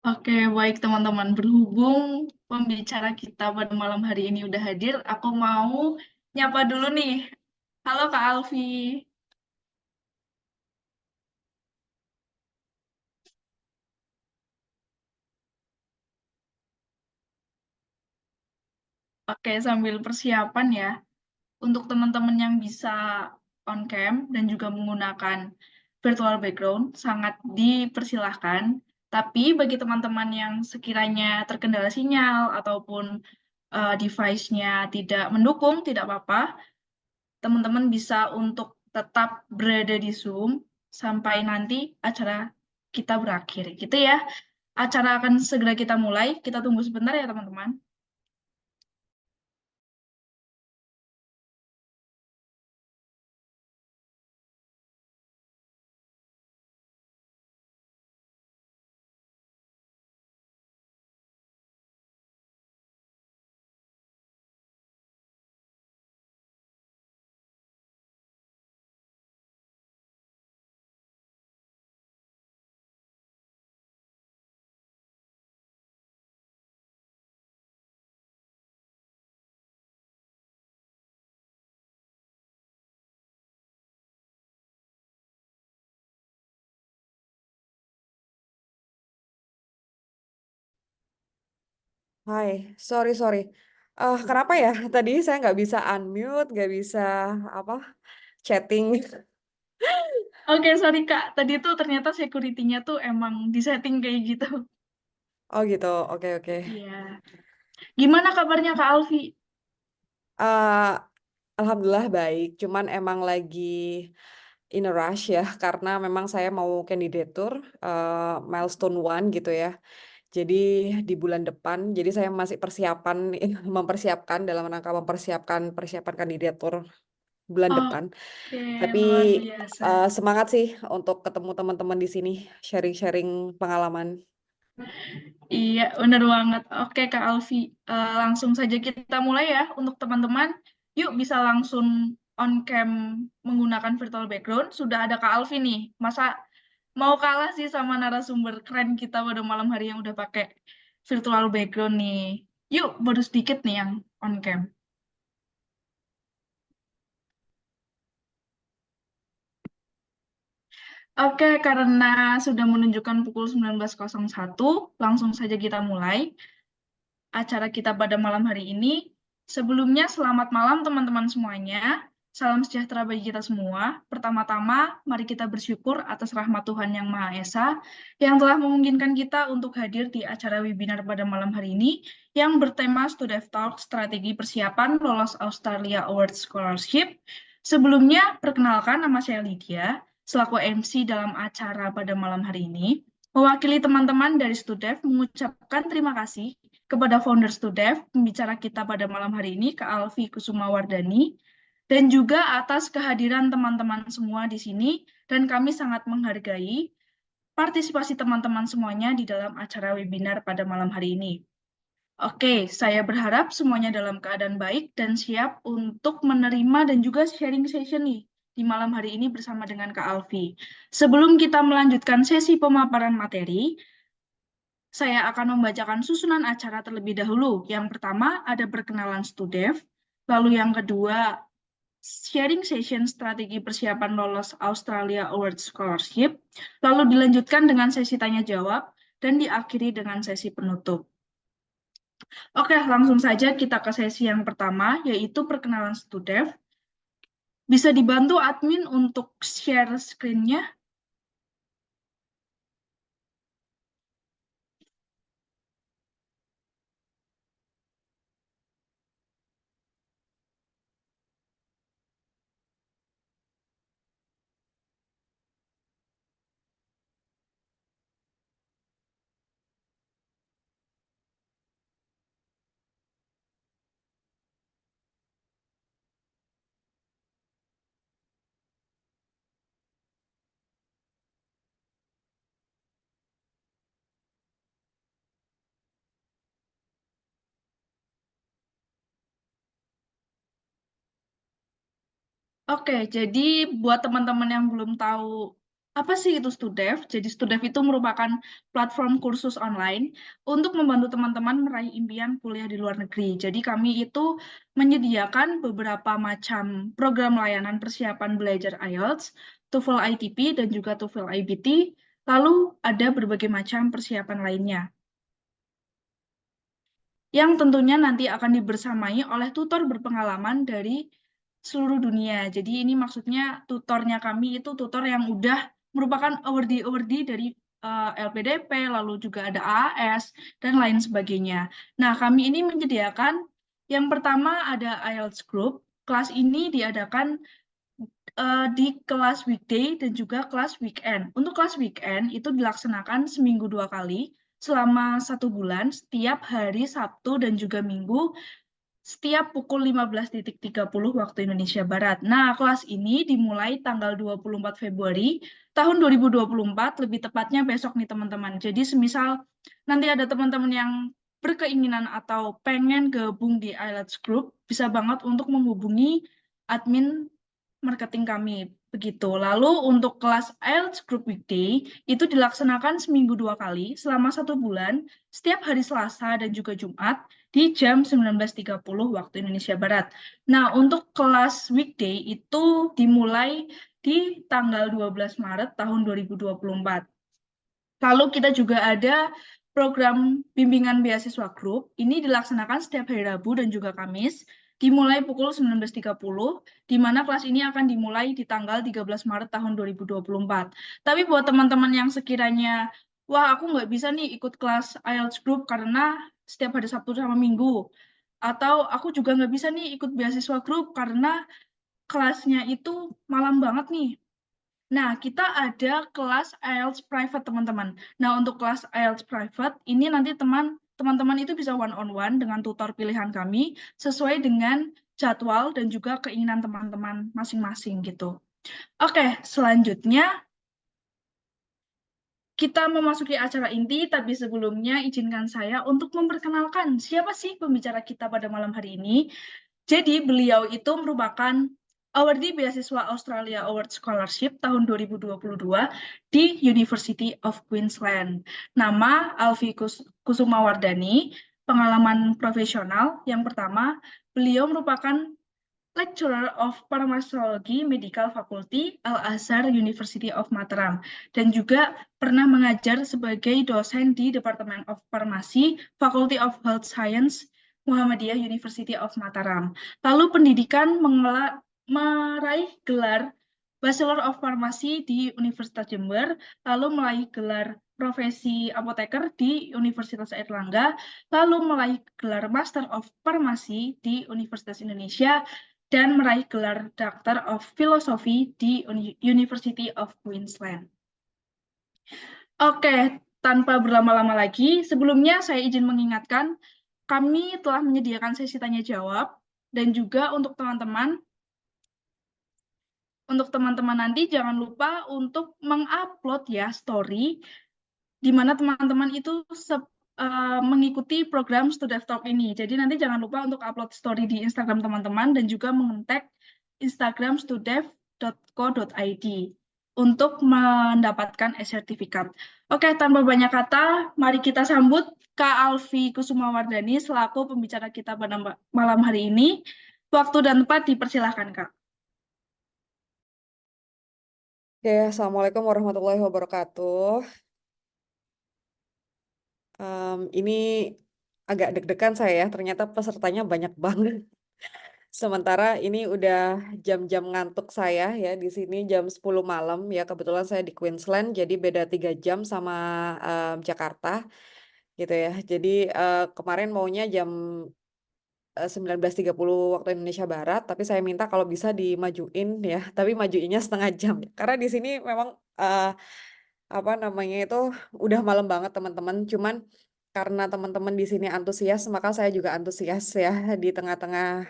Oke, baik teman-teman. Berhubung pembicara kita pada malam hari ini udah hadir, aku mau nyapa dulu nih. Halo Kak Alfi. Oke, sambil persiapan ya. Untuk teman-teman yang bisa on cam dan juga menggunakan virtual background, sangat dipersilahkan. Tapi bagi teman-teman yang sekiranya terkendala sinyal ataupun device-nya tidak mendukung, tidak apa-apa. Teman-teman bisa untuk tetap berada di Zoom sampai nanti acara kita berakhir. Gitu ya. Acara akan segera kita mulai. Kita tunggu sebentar ya, teman-teman. Hai, sorry. Kenapa ya? Tadi saya nggak bisa unmute, nggak bisa apa chatting. Oke, sorry Kak. Tadi tuh ternyata security-nya tuh emang disetting kayak gitu. Oh gitu, oke. Iya. Gimana kabarnya Kak Alfi? Eh, Alhamdulillah baik. Cuman emang lagi in a rush ya, karena memang saya mau kandidatur milestone one gitu ya. Jadi di bulan depan, jadi saya masih persiapan, mempersiapkan dalam rangka mempersiapkan persiapan kandidatur bulan depan. Oke, Tapi luar biasa. semangat sih untuk ketemu teman-teman di sini, sharing-sharing pengalaman. Iya, bener banget. Oke, Kak Alfi. Langsung saja kita mulai ya. Untuk teman-teman, yuk bisa langsung on cam menggunakan virtual background. Sudah ada Kak Alfi nih. Masa mau kalah sih sama narasumber keren kita pada malam hari yang udah pakai virtual background nih. Yuk, baru sedikit nih yang on cam. Oke, karena sudah menunjukkan pukul 19.01, langsung saja kita mulai acara kita pada malam hari ini. Sebelumnya, selamat malam teman-teman semuanya. Salam sejahtera bagi kita semua. Pertama-tama, mari kita bersyukur atas rahmat Tuhan Yang Maha Esa yang telah memungkinkan kita untuk hadir di acara webinar pada malam hari ini yang bertema Student Talk Strategi Persiapan Lolos Australia Award Scholarship. Sebelumnya, perkenalkan nama saya Lydia, selaku MC dalam acara pada malam hari ini. Mewakili teman-teman dari Studev mengucapkan terima kasih kepada founder Studev, pembicara kita pada malam hari ini, Kak Alfi Kusuma Wardani, dan juga atas kehadiran teman-teman semua di sini, dan kami sangat menghargai partisipasi teman-teman semuanya di dalam acara webinar pada malam hari ini. Oke, saya berharap semuanya dalam keadaan baik dan siap untuk menerima dan juga sharing session nih di malam hari ini bersama dengan Kak Alfi. Sebelum kita melanjutkan sesi pemaparan materi, saya akan membacakan susunan acara terlebih dahulu. Yang pertama ada perkenalan Studev, lalu yang kedua sharing session strategi persiapan lolos Australia Award Scholarship, lalu dilanjutkan dengan sesi tanya jawab, dan diakhiri dengan sesi penutup. Oke, langsung saja kita ke sesi yang pertama, yaitu perkenalan Studev. Bisa dibantu admin untuk share screen-nya? Oke, jadi buat teman-teman yang belum tahu Apa sih itu Studev? Jadi Studev itu merupakan platform kursus online untuk membantu teman-teman meraih impian kuliah di luar negeri. Jadi kami itu menyediakan beberapa macam program layanan persiapan belajar IELTS, TOEFL ITP, dan juga TOEFL IBT. Lalu ada berbagai macam persiapan lainnya yang tentunya nanti akan dibersamai oleh tutor berpengalaman dari seluruh dunia. Jadi ini maksudnya tutornya kami itu tutor yang udah merupakan awardee-awardee dari LPDP, lalu juga ada AAS, dan lain sebagainya. Nah, kami ini menyediakan yang pertama ada IELTS Group. Kelas ini diadakan di kelas weekday dan juga kelas weekend. Untuk kelas weekend itu dilaksanakan seminggu 2 kali selama 1 bulan, setiap hari Sabtu dan juga Minggu, setiap pukul 15.30 waktu Indonesia Barat. Nah, kelas ini dimulai tanggal 24 Februari tahun 2024, lebih tepatnya besok nih teman-teman. Jadi semisal nanti ada teman-teman yang berkeinginan atau pengen gabung di IELTS Group, bisa banget untuk menghubungi admin marketing kami. Begitu. Lalu untuk kelas IELTS Group Weekday itu dilaksanakan seminggu 2 kali selama 1 bulan, setiap hari Selasa dan juga Jumat di jam 19.30 waktu Indonesia Barat. Nah, untuk kelas weekday itu dimulai di tanggal 12 Maret tahun 2024. Lalu kita juga ada program bimbingan beasiswa grup. Ini dilaksanakan setiap hari Rabu dan juga Kamis, dimulai pukul 19.30, di mana kelas ini akan dimulai di tanggal 13 Maret tahun 2024. Tapi buat teman-teman yang sekiranya, wah aku nggak bisa nih ikut kelas IELTS Group karena setiap hari Sabtu sama Minggu, atau aku juga nggak bisa nih ikut beasiswa grup karena kelasnya itu malam banget nih. Nah, kita ada kelas IELTS private, teman-teman. Nah, untuk kelas IELTS private, ini nanti teman-teman itu bisa one-on-one dengan tutor pilihan kami, sesuai dengan jadwal dan juga keinginan teman-teman masing-masing gitu. Oke, selanjutnya kita memasuki acara inti, tapi sebelumnya izinkan saya untuk memperkenalkan siapa sih pembicara kita pada malam hari ini. Jadi beliau itu merupakan awardee beasiswa Australia Award Scholarship tahun 2022 di University of Queensland. Nama Alfi Kusumawardani, pengalaman profesional yang pertama, beliau merupakan Lecturer of Pharmacology Medical Faculty Al-Azhar University of Mataram dan juga pernah mengajar sebagai dosen di Department of Pharmacy Faculty of Health Science Muhammadiyah University of Mataram. Lalu pendidikan meraih gelar Bachelor of Pharmacy di Universitas Jember, lalu meraih gelar profesi apoteker di Universitas Airlangga, lalu meraih gelar Master of Pharmacy di Universitas Indonesia, dan meraih gelar Doctor of Philosophy di University of Queensland. Oke, tanpa berlama-lama lagi, sebelumnya saya izin mengingatkan, kami telah menyediakan sesi tanya jawab, dan juga untuk teman-teman nanti jangan lupa untuk mengupload ya story, di mana teman-teman itu mengikuti program Student Talk ini. Jadi nanti jangan lupa untuk upload story di Instagram teman-teman dan juga mengontak Instagram studev.co.id untuk mendapatkan e-sertifikat. Oke, tanpa banyak kata, mari kita sambut Kak Alfi Kusumawardani selaku pembicara kita pada malam hari ini. Waktu dan tempat dipersilahkan, Kak. Oke, Assalamualaikum warahmatullahi wabarakatuh. Ini agak deg-degan saya ya, ternyata pesertanya banyak banget. Sementara ini udah jam-jam ngantuk saya ya, di sini jam 10 malam ya, kebetulan saya di Queensland, jadi beda 3 jam sama Jakarta gitu ya. Jadi kemarin maunya jam 19.30 waktu Indonesia Barat, tapi saya minta kalau bisa dimajuin ya, tapi majuinnya setengah jam. Karena di sini memang apa namanya itu udah malam banget teman-teman. Cuman karena teman-teman di sini antusias, maka saya juga antusias ya di tengah-tengah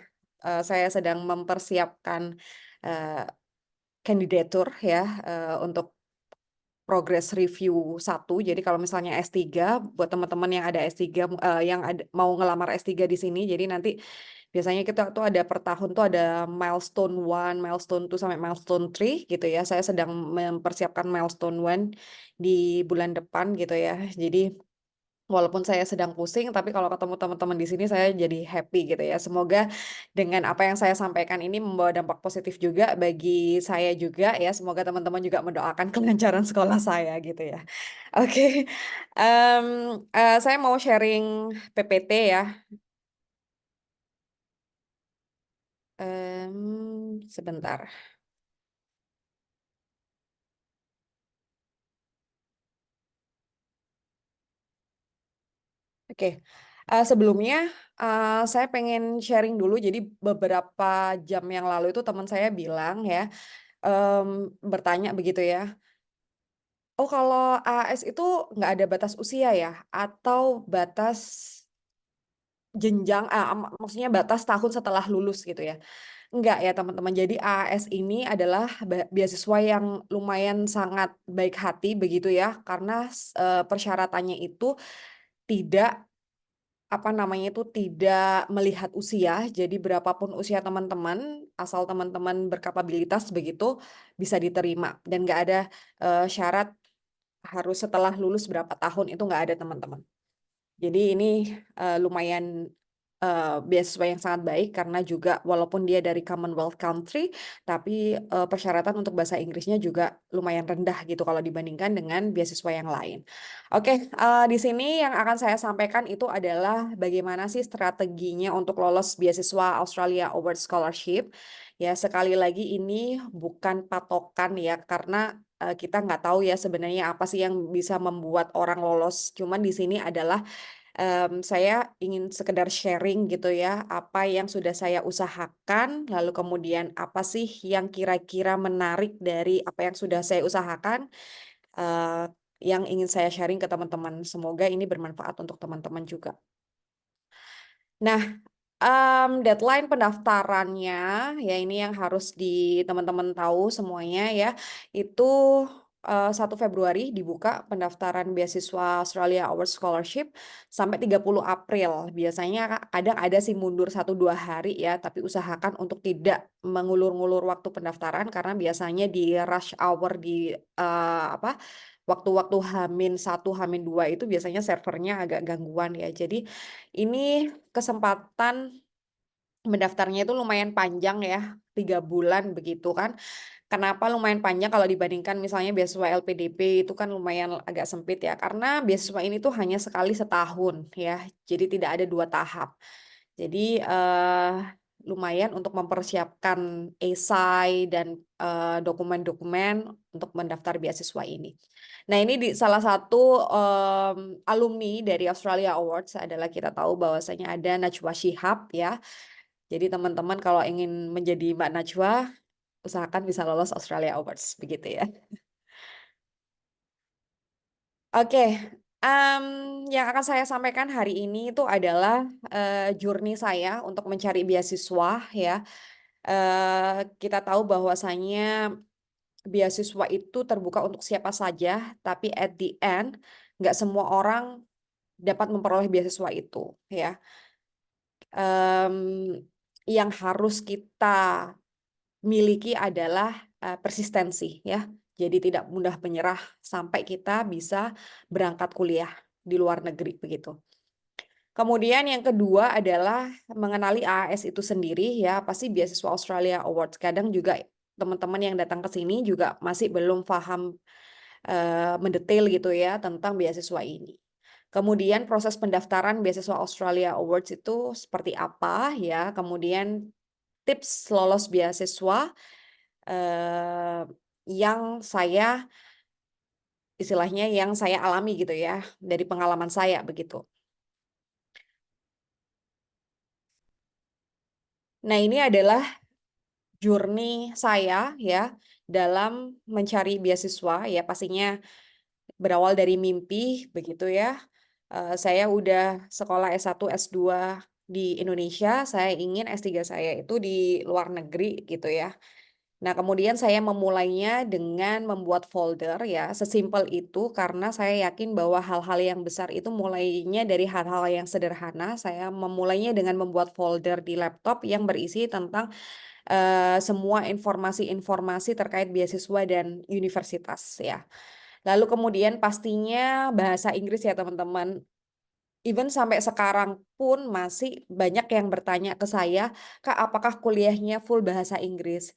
saya sedang mempersiapkan uh, kandidatur ya untuk progress review 1. Jadi kalau misalnya S3 buat teman-teman yang ada S3 yang mau ngelamar S3 di sini, jadi nanti Biasanya kita tuh ada per tahun tuh ada milestone 1, milestone 2 sampai milestone 3 gitu ya. Saya sedang mempersiapkan milestone 1 di bulan depan gitu ya. Jadi walaupun saya sedang pusing, tapi kalau ketemu teman-teman di sini saya jadi happy gitu ya. Semoga dengan apa yang saya sampaikan ini membawa dampak positif juga bagi saya juga ya. Semoga teman-teman juga mendoakan kelancaran sekolah saya gitu ya. Oke, Em, saya mau sharing PPT ya. Sebentar. Oke, sebelumnya saya pengen sharing dulu. Jadi beberapa jam yang lalu itu teman saya bilang ya, bertanya begitu ya. Oh, kalau AS itu nggak ada batas usia ya? Atau batas jenjang, maksudnya batas tahun setelah lulus gitu ya? Enggak ya teman-teman. Jadi AS ini adalah beasiswa yang lumayan sangat baik hati begitu ya. Karena persyaratannya itu tidak apa namanya itu tidak melihat usia. Jadi berapapun usia teman-teman, asal teman-teman berkapabilitas begitu bisa diterima dan nggak ada syarat harus setelah lulus berapa tahun itu nggak ada teman-teman. Jadi ini lumayan beasiswa yang sangat baik karena juga walaupun dia dari Commonwealth country, tapi persyaratan untuk bahasa Inggrisnya juga lumayan rendah gitu kalau dibandingkan dengan beasiswa yang lain. Oke, di sini yang akan saya sampaikan itu adalah bagaimana sih strateginya untuk lolos beasiswa Australia Award Scholarship. Ya, sekali lagi ini bukan patokan ya karena kita nggak tahu ya sebenarnya apa sih yang bisa membuat orang lolos. Cuman di sini adalah saya ingin sekedar sharing gitu ya, apa yang sudah saya usahakan, lalu kemudian apa sih yang kira-kira menarik dari apa yang sudah saya usahakan, eee, yang ingin saya sharing ke teman-teman. Semoga ini bermanfaat untuk teman-teman juga. Nah, deadline pendaftarannya, ya ini yang harus teman-teman tahu semuanya ya, itu 1 Februari dibuka pendaftaran beasiswa Australia Award Scholarship sampai 30 April. Biasanya kadang ada sih mundur 1-2 hari ya, tapi usahakan untuk tidak mengulur-ngulur waktu pendaftaran karena biasanya di rush hour di waktu-waktu H-1, H-2 itu biasanya servernya agak gangguan ya. Jadi ini kesempatan mendaftarnya itu lumayan panjang ya, 3 bulan begitu kan. Kenapa lumayan panjang kalau dibandingkan misalnya beasiswa LPDP itu kan lumayan agak sempit ya, karena beasiswa ini tuh hanya sekali setahun ya, jadi tidak ada 2 tahap. Jadi, lumayan untuk mempersiapkan esai dan, dokumen-dokumen untuk mendaftar beasiswa ini. Nah ini di salah satu, alumni dari Australia Awards adalah kita tahu bahwasanya ada Najwa Shihab ya. Jadi teman-teman kalau ingin menjadi Mbak Najwa, usahakan bisa lolos Australia Awards, begitu ya. Oke, yang akan saya sampaikan hari ini itu adalah, journey saya untuk mencari beasiswa ya. Kita tahu bahwasanya beasiswa itu terbuka untuk siapa saja, tapi at the end nggak semua orang dapat memperoleh beasiswa itu ya. Yang harus kita miliki adalah, persistensi ya. Jadi tidak mudah menyerah sampai kita bisa berangkat kuliah di luar negeri begitu. Kemudian yang kedua adalah mengenali AAS itu sendiri ya, apa sih beasiswa Australia Awards. Kadang juga teman-teman yang datang ke sini juga masih belum paham mendetail gitu ya tentang beasiswa ini. Kemudian proses pendaftaran beasiswa Australia Awards itu seperti apa ya, kemudian tips lolos beasiswa Eee, yang saya istilahnya yang saya alami gitu ya, dari pengalaman saya begitu. Nah ini adalah journey saya ya, dalam mencari beasiswa ya pastinya berawal dari mimpi begitu ya. Saya udah sekolah S1, S2 di Indonesia, saya ingin S3 saya itu di luar negeri gitu ya. Nah, kemudian saya memulainya dengan membuat folder ya, sesimpel itu karena saya yakin bahwa hal-hal yang besar itu mulainya dari hal-hal yang sederhana. Saya memulainya dengan membuat folder di laptop yang berisi tentang semua informasi-informasi terkait beasiswa dan universitas ya. Lalu kemudian pastinya bahasa Inggris ya teman-teman. Even sampai sekarang pun masih banyak yang bertanya ke saya, "Kak, apakah kuliahnya full bahasa Inggris?"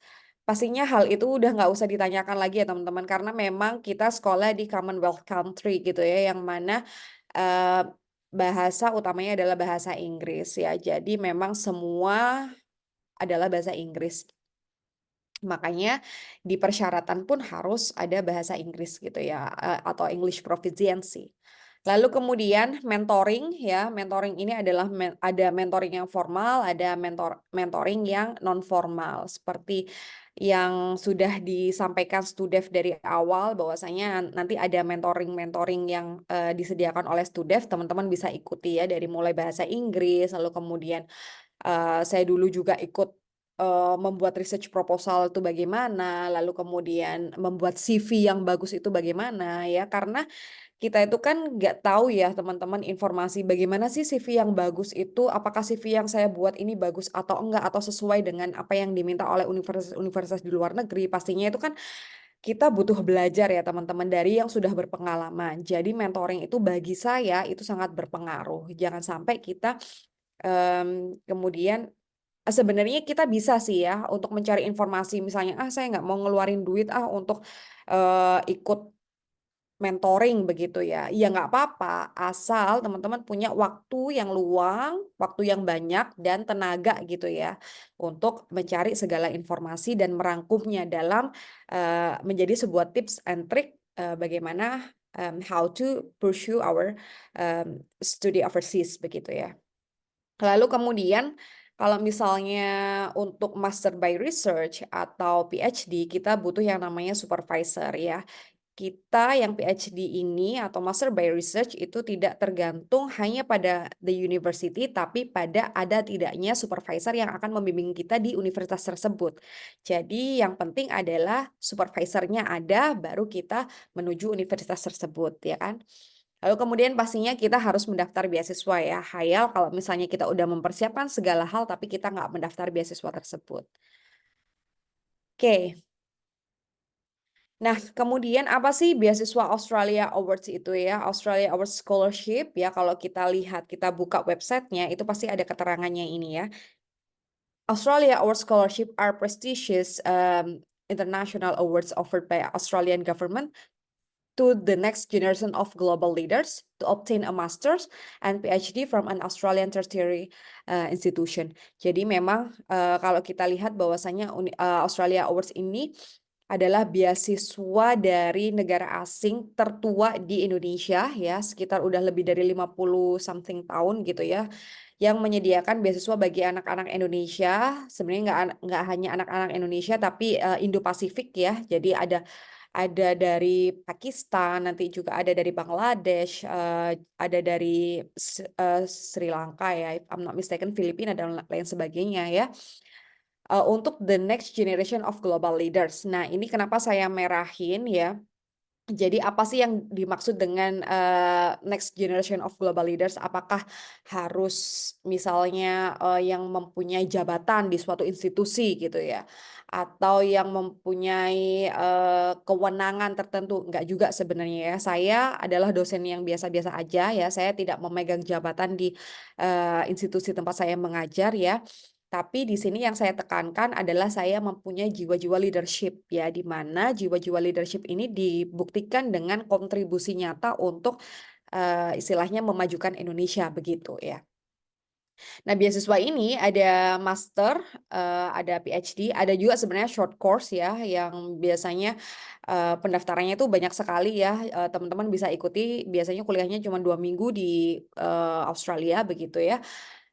Pastinya hal itu udah nggak usah ditanyakan lagi ya teman-teman, karena memang kita sekolah di Commonwealth country gitu ya, yang mana eee, bahasa utamanya adalah bahasa Inggris ya. Jadi memang semua adalah bahasa Inggris. Makanya di persyaratan pun harus ada bahasa Inggris gitu ya, atau English Proficiency. Lalu kemudian mentoring ya, mentoring ini adalah ada mentoring yang formal, ada mentoring yang non formal. Seperti yang sudah disampaikan Studef dari awal bahwasanya nanti ada mentoring-mentoring yang disediakan oleh Studef, teman-teman bisa ikuti ya dari mulai bahasa Inggris, lalu kemudian saya dulu juga ikut membuat research proposal itu bagaimana, lalu kemudian membuat CV yang bagus itu bagaimana ya, karena kita itu kan nggak tahu ya teman-teman informasi bagaimana sih CV yang bagus itu, apakah CV yang saya buat ini bagus atau enggak, atau sesuai dengan apa yang diminta oleh universitas-universitas di luar negeri. Pastinya itu kan kita butuh belajar ya teman-teman dari yang sudah berpengalaman. Jadi mentoring itu bagi saya itu sangat berpengaruh. Jangan sampai kita kemudian sebenarnya kita bisa sih ya untuk mencari informasi misalnya, "Ah, saya nggak mau ngeluarin duit ah untuk, ikut mentoring," begitu ya. Ya nggak apa-apa, asal teman-teman punya waktu yang luang, waktu yang banyak dan tenaga gitu ya, untuk mencari segala informasi dan merangkumnya dalam, menjadi sebuah tips and trick, bagaimana, how to pursue our, study overseas begitu ya. Lalu kemudian kalau misalnya untuk master by research atau PhD, kita butuh yang namanya supervisor ya. Kita yang PhD ini atau master by research itu tidak tergantung hanya pada the university, tapi pada ada tidaknya supervisor yang akan membimbing kita di universitas tersebut. Jadi yang penting adalah supervisornya ada, baru kita menuju universitas tersebut, ya kan? Lalu kemudian pastinya kita harus mendaftar beasiswa ya. Hayal kalau misalnya kita udah mempersiapkan segala hal tapi kita nggak mendaftar beasiswa tersebut. Oke. Nah, kemudian apa sih beasiswa Australia Awards itu ya? Australia Awards Scholarship ya, kalau kita lihat, kita buka websitenya itu pasti ada keterangannya ini ya. Australia Awards Scholarship are prestigious international awards offered by Australian government to the next generation of global leaders to obtain a master's and PhD from an Australian tertiary institution. Jadi memang kalau kita lihat bahwasanya Australia Awards ini adalah beasiswa dari negara asing tertua di Indonesia ya, sekitar udah lebih dari 50 something tahun gitu ya, yang menyediakan beasiswa bagi anak-anak Indonesia. Sebenarnya nggak hanya anak-anak Indonesia tapi Indo-Pasifik ya. Jadi ada dari Pakistan, nanti juga ada dari Bangladesh, ada dari Sri Lanka ya, if I'm not mistaken, Filipina dan lain sebagainya ya, untuk the next generation of global leaders. Nah, ini kenapa saya merahin ya. Jadi apa sih yang dimaksud dengan, next generation of global leaders? Apakah harus misalnya, yang mempunyai jabatan di suatu institusi gitu ya? Atau yang mempunyai, kewenangan tertentu? Enggak juga sebenarnya ya. Saya adalah dosen yang biasa-biasa aja ya, saya tidak memegang jabatan di, institusi tempat saya mengajar ya. Tapi di sini yang saya tekankan adalah saya mempunyai jiwa-jiwa leadership ya, di mana jiwa-jiwa leadership ini dibuktikan dengan kontribusi nyata untuk, istilahnya memajukan Indonesia begitu ya. Nah, beasiswa ini ada master, ada PhD, ada juga sebenarnya short course ya, yang biasanya, pendaftarannya itu banyak sekali ya, teman-teman bisa ikuti, biasanya kuliahnya cuma 2 minggu di, Australia begitu ya,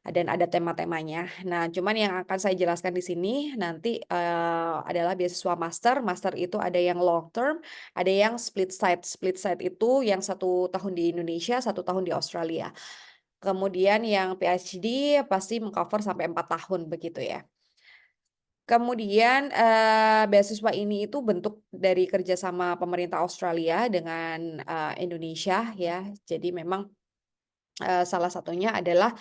dan ada tema-temanya. Nah, cuman yang akan saya jelaskan di sini nanti, adalah beasiswa master. Master itu ada yang long term, ada yang split side. Split side itu yang 1 tahun di Indonesia, 1 tahun di Australia. Kemudian yang PhD pasti meng-cover sampai 4 tahun begitu ya. Kemudian beasiswa ini itu bentuk dari kerjasama pemerintah Australia dengan Indonesia ya. Jadi memang salah satunya adalah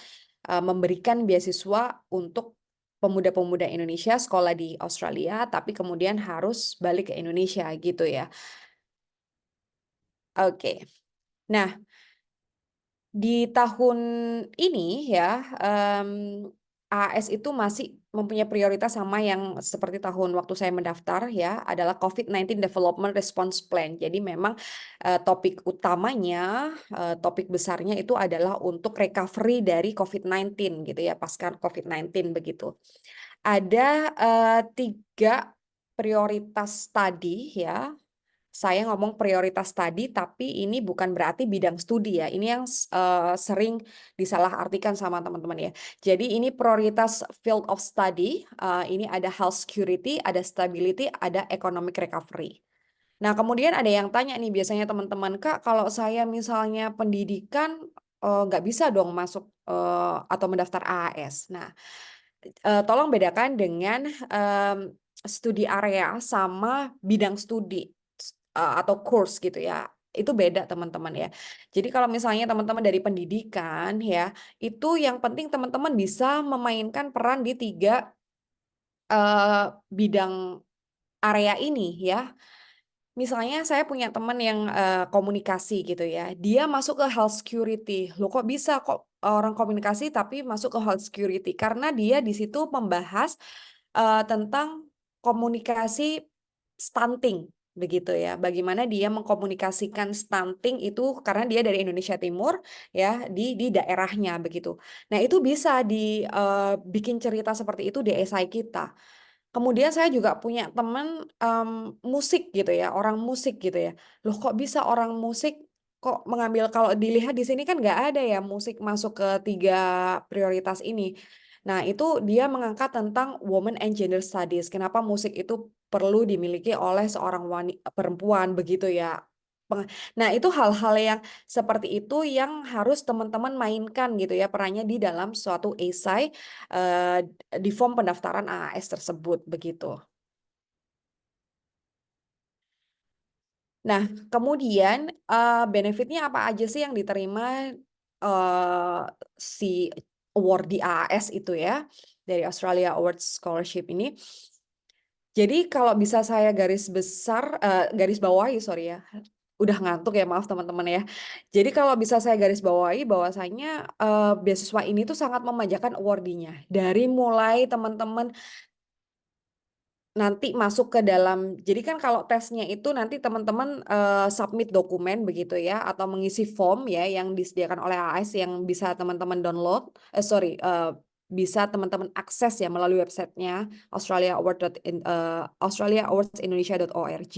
memberikan beasiswa untuk pemuda-pemuda Indonesia sekolah di Australia, tapi kemudian harus balik ke Indonesia gitu ya. Oke. Nah, di tahun ini ya, AAS itu masih mempunyai prioritas sama yang seperti tahun waktu saya mendaftar ya, adalah COVID-19 Development Response Plan. Jadi memang topik utamanya, topik besarnya itu adalah untuk recovery dari COVID-19 gitu ya, pasca COVID-19 begitu. Ada 3 prioritas tadi ya. Saya ngomong prioritas tadi, tapi ini bukan berarti bidang studi ya. Ini yang sering disalahartikan sama teman-teman ya. Jadi ini prioritas field of study. Ini ada health security, ada stability, ada economic recovery. Nah, kemudian ada yang tanya nih biasanya teman-teman, Kak, kalau saya misalnya pendidikan nggak bisa dong masuk atau mendaftar AAS. Nah, tolong bedakan dengan studi area sama bidang studi atau course gitu ya. Itu beda teman-teman ya. Jadi kalau misalnya teman-teman dari pendidikan ya, itu yang penting teman-teman bisa memainkan peran di 3 bidang area ini ya. Misalnya saya punya teman yang komunikasi gitu ya, dia masuk ke health security. Loh kok bisa kok orang komunikasi tapi masuk ke health security? Karena dia di situ membahas tentang komunikasi stunting begitu ya. Bagaimana dia mengkomunikasikan stunting itu karena dia dari Indonesia Timur ya di daerahnya begitu. Nah, itu bisa dibikin cerita seperti itu di esai kita. Kemudian saya juga punya teman musik gitu ya, orang musik gitu ya. Loh kok bisa orang musik kok mengambil, kalau dilihat di sini kan nggak ada ya musik masuk ke 3 prioritas ini. Nah, itu dia mengangkat tentang women and gender studies. Kenapa musik itu perlu dimiliki oleh seorang perempuan begitu ya. Nah, itu hal-hal yang seperti itu yang harus teman-teman mainkan gitu ya perannya di dalam suatu esai di form pendaftaran AAS tersebut begitu. Nah, kemudian benefitnya apa aja sih yang diterima si award di AAS itu ya, dari Australia Awards Scholarship ini. Jadi kalau bisa saya garis bawahi, sorry ya, udah ngantuk ya, maaf teman-teman ya. Jadi kalau bisa saya garis bawahi bahwasanya beasiswa ini tuh sangat memanjakan awardee-nya. Dari mulai teman-teman nanti masuk ke dalam, jadi kan kalau tesnya itu nanti teman-teman submit dokumen begitu ya, atau mengisi form ya yang disediakan oleh AAS yang bisa teman-teman download, bisa teman-teman akses ya melalui websitenya australiaawardsindonesia.org.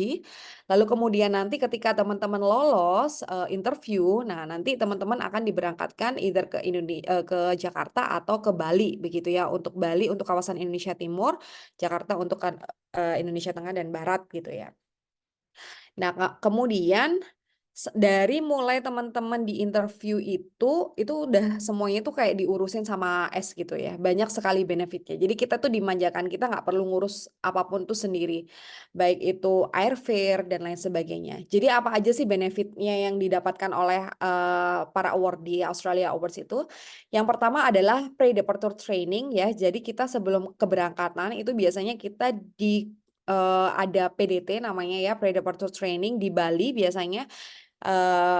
Lalu kemudian nanti ketika teman-teman lolos interview, nah nanti teman-teman akan diberangkatkan either ke Jakarta atau ke Bali begitu ya. Untuk Bali untuk kawasan Indonesia Timur, Jakarta untuk Indonesia Tengah dan Barat gitu ya. Nah, kemudian dari mulai teman-teman di interview itu udah semuanya tuh kayak diurusin sama AS gitu ya. Banyak sekali benefitnya. Jadi kita tuh dimanjakan, kita nggak perlu ngurus apapun tuh sendiri. Baik itu airfare dan lain sebagainya. Jadi apa aja sih benefitnya yang didapatkan oleh para award di Australia Awards itu? Yang pertama adalah pre-departure training ya. Jadi kita sebelum keberangkatan itu biasanya kita ada PDT namanya ya, pre-departure training di Bali biasanya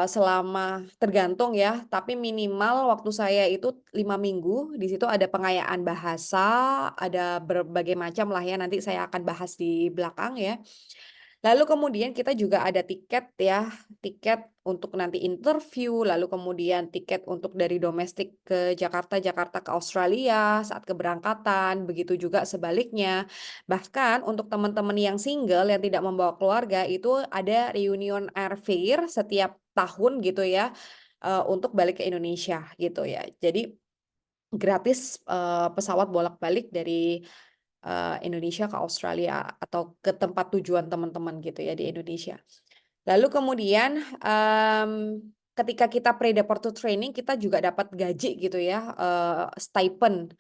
selama tergantung ya, tapi minimal waktu saya itu 5 minggu. Di situ ada pengayaan bahasa, ada berbagai macam lah ya, nanti saya akan bahas di belakang ya. Lalu kemudian kita juga ada tiket ya, tiket untuk nanti interview, lalu kemudian tiket untuk dari domestik ke Jakarta, Jakarta ke Australia saat keberangkatan, begitu juga sebaliknya. Bahkan untuk teman-teman yang single yang tidak membawa keluarga itu ada reunion airfare setiap tahun gitu ya, untuk balik ke Indonesia gitu ya. Jadi gratis pesawat bolak-balik dari Indonesia ke Australia atau ke tempat tujuan teman-teman gitu ya di Indonesia. Lalu kemudian ketika kita pre-departure training kita juga dapat gaji gitu ya, stipend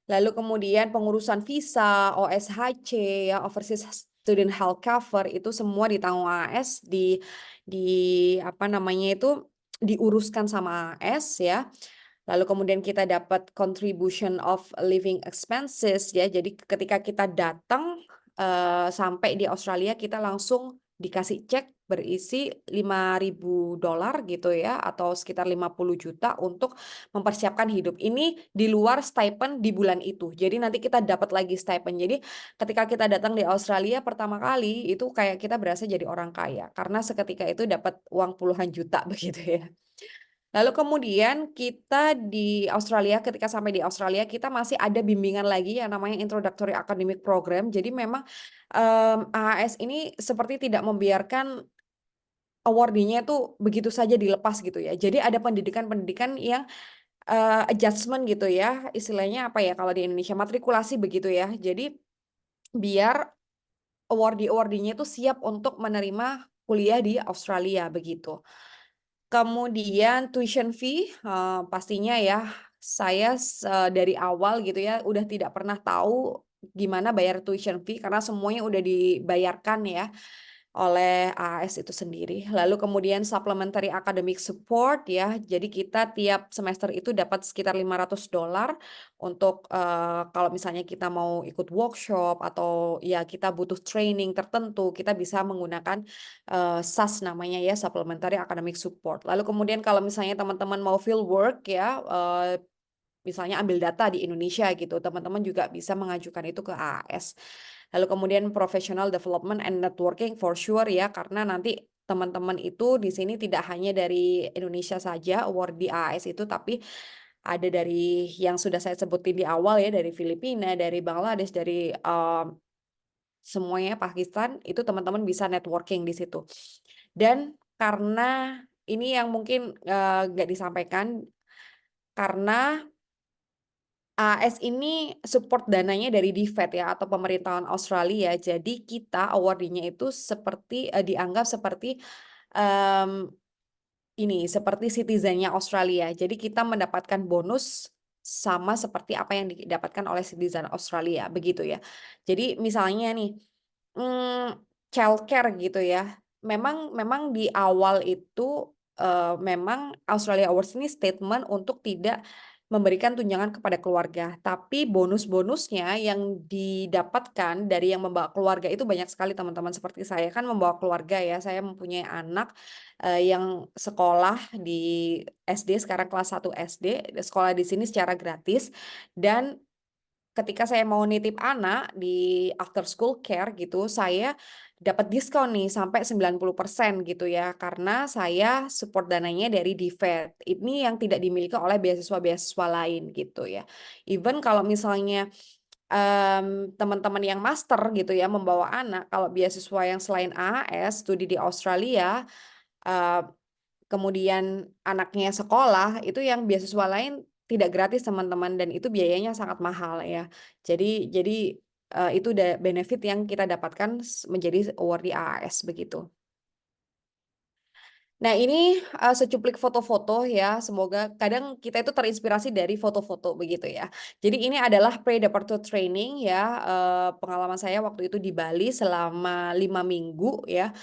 Lalu kemudian pengurusan visa, OSHC ya, Overseas Student Health Cover itu semua ditanggung AAS apa namanya itu diuruskan sama AAS ya. Lalu kemudian kita dapat contribution of living expenses ya. Jadi ketika kita datang sampai di Australia kita langsung dikasih cek berisi $5.000 gitu ya atau sekitar 50 juta untuk mempersiapkan hidup. Ini di luar stipend di bulan itu. Jadi nanti kita dapat lagi stipend. Jadi ketika kita datang di Australia pertama kali itu kayak kita berasa jadi orang kaya karena seketika itu dapat uang puluhan juta begitu ya. Lalu kemudian kita di Australia, ketika sampai di Australia kita masih ada bimbingan lagi yang namanya Introductory Academic Program. Jadi memang AHS ini seperti tidak membiarkan awardee-nya itu begitu saja dilepas gitu ya. Jadi ada pendidikan-pendidikan yang adjustment gitu ya, istilahnya apa ya kalau di Indonesia matrikulasi begitu ya. Jadi biar awardee-nya itu siap untuk menerima kuliah di Australia begitu. Kemudian tuition fee, pastinya ya saya dari awal gitu ya udah tidak pernah tahu gimana bayar tuition fee karena semuanya udah dibayarkan ya oleh AAS itu sendiri. Lalu kemudian supplementary academic support ya. Jadi kita tiap semester itu dapat sekitar $500 untuk kalau misalnya kita mau ikut workshop atau ya kita butuh training tertentu, kita bisa menggunakan SAS namanya ya, supplementary academic support. Lalu kemudian kalau misalnya teman-teman mau field work ya, misalnya ambil data di Indonesia gitu, teman-teman juga bisa mengajukan itu ke AAS. Lalu kemudian professional development and networking for sure ya, karena nanti teman-teman itu di sini tidak hanya dari Indonesia saja award di AAS itu, tapi ada dari yang sudah saya sebutin di awal ya, dari Filipina, dari Bangladesh, dari semuanya Pakistan, itu teman-teman bisa networking di situ. Dan karena ini yang mungkin nggak disampaikan, karena AS ini support dananya dari DFED ya atau pemerintahan Australia. Jadi kita awardee-nya itu seperti dianggap seperti seperti citizen-nya Australia. Jadi kita mendapatkan bonus sama seperti apa yang didapatkan oleh citizen Australia begitu ya. Jadi misalnya nih childcare gitu ya. Memang memang di awal itu memang Australia Awards ini statement untuk tidak memberikan tunjangan kepada keluarga, tapi bonus-bonusnya yang didapatkan dari yang membawa keluarga itu banyak sekali teman-teman. Seperti saya kan membawa keluarga ya, saya mempunyai anak yang sekolah di SD, sekarang kelas 1 SD, sekolah di sini secara gratis, dan ketika saya mau nitip anak di after school care gitu, saya dapat diskon nih sampai 90% gitu ya, karena saya support dananya dari DFED. Ini yang tidak dimiliki oleh beasiswa-beasiswa lain gitu ya. Even kalau misalnya teman-teman yang master gitu ya membawa anak, kalau beasiswa yang selain AAS studi di Australia, eee, kemudian anaknya sekolah, itu yang beasiswa lain tidak gratis teman-teman dan itu biayanya sangat mahal ya. Jadi itu benefit yang kita dapatkan menjadi awardee AAS begitu. Nah ini secuplik foto-foto ya, semoga kadang kita itu terinspirasi dari foto-foto begitu ya. Jadi ini adalah pre-departure training ya, pengalaman saya waktu itu di Bali selama 5 minggu ya.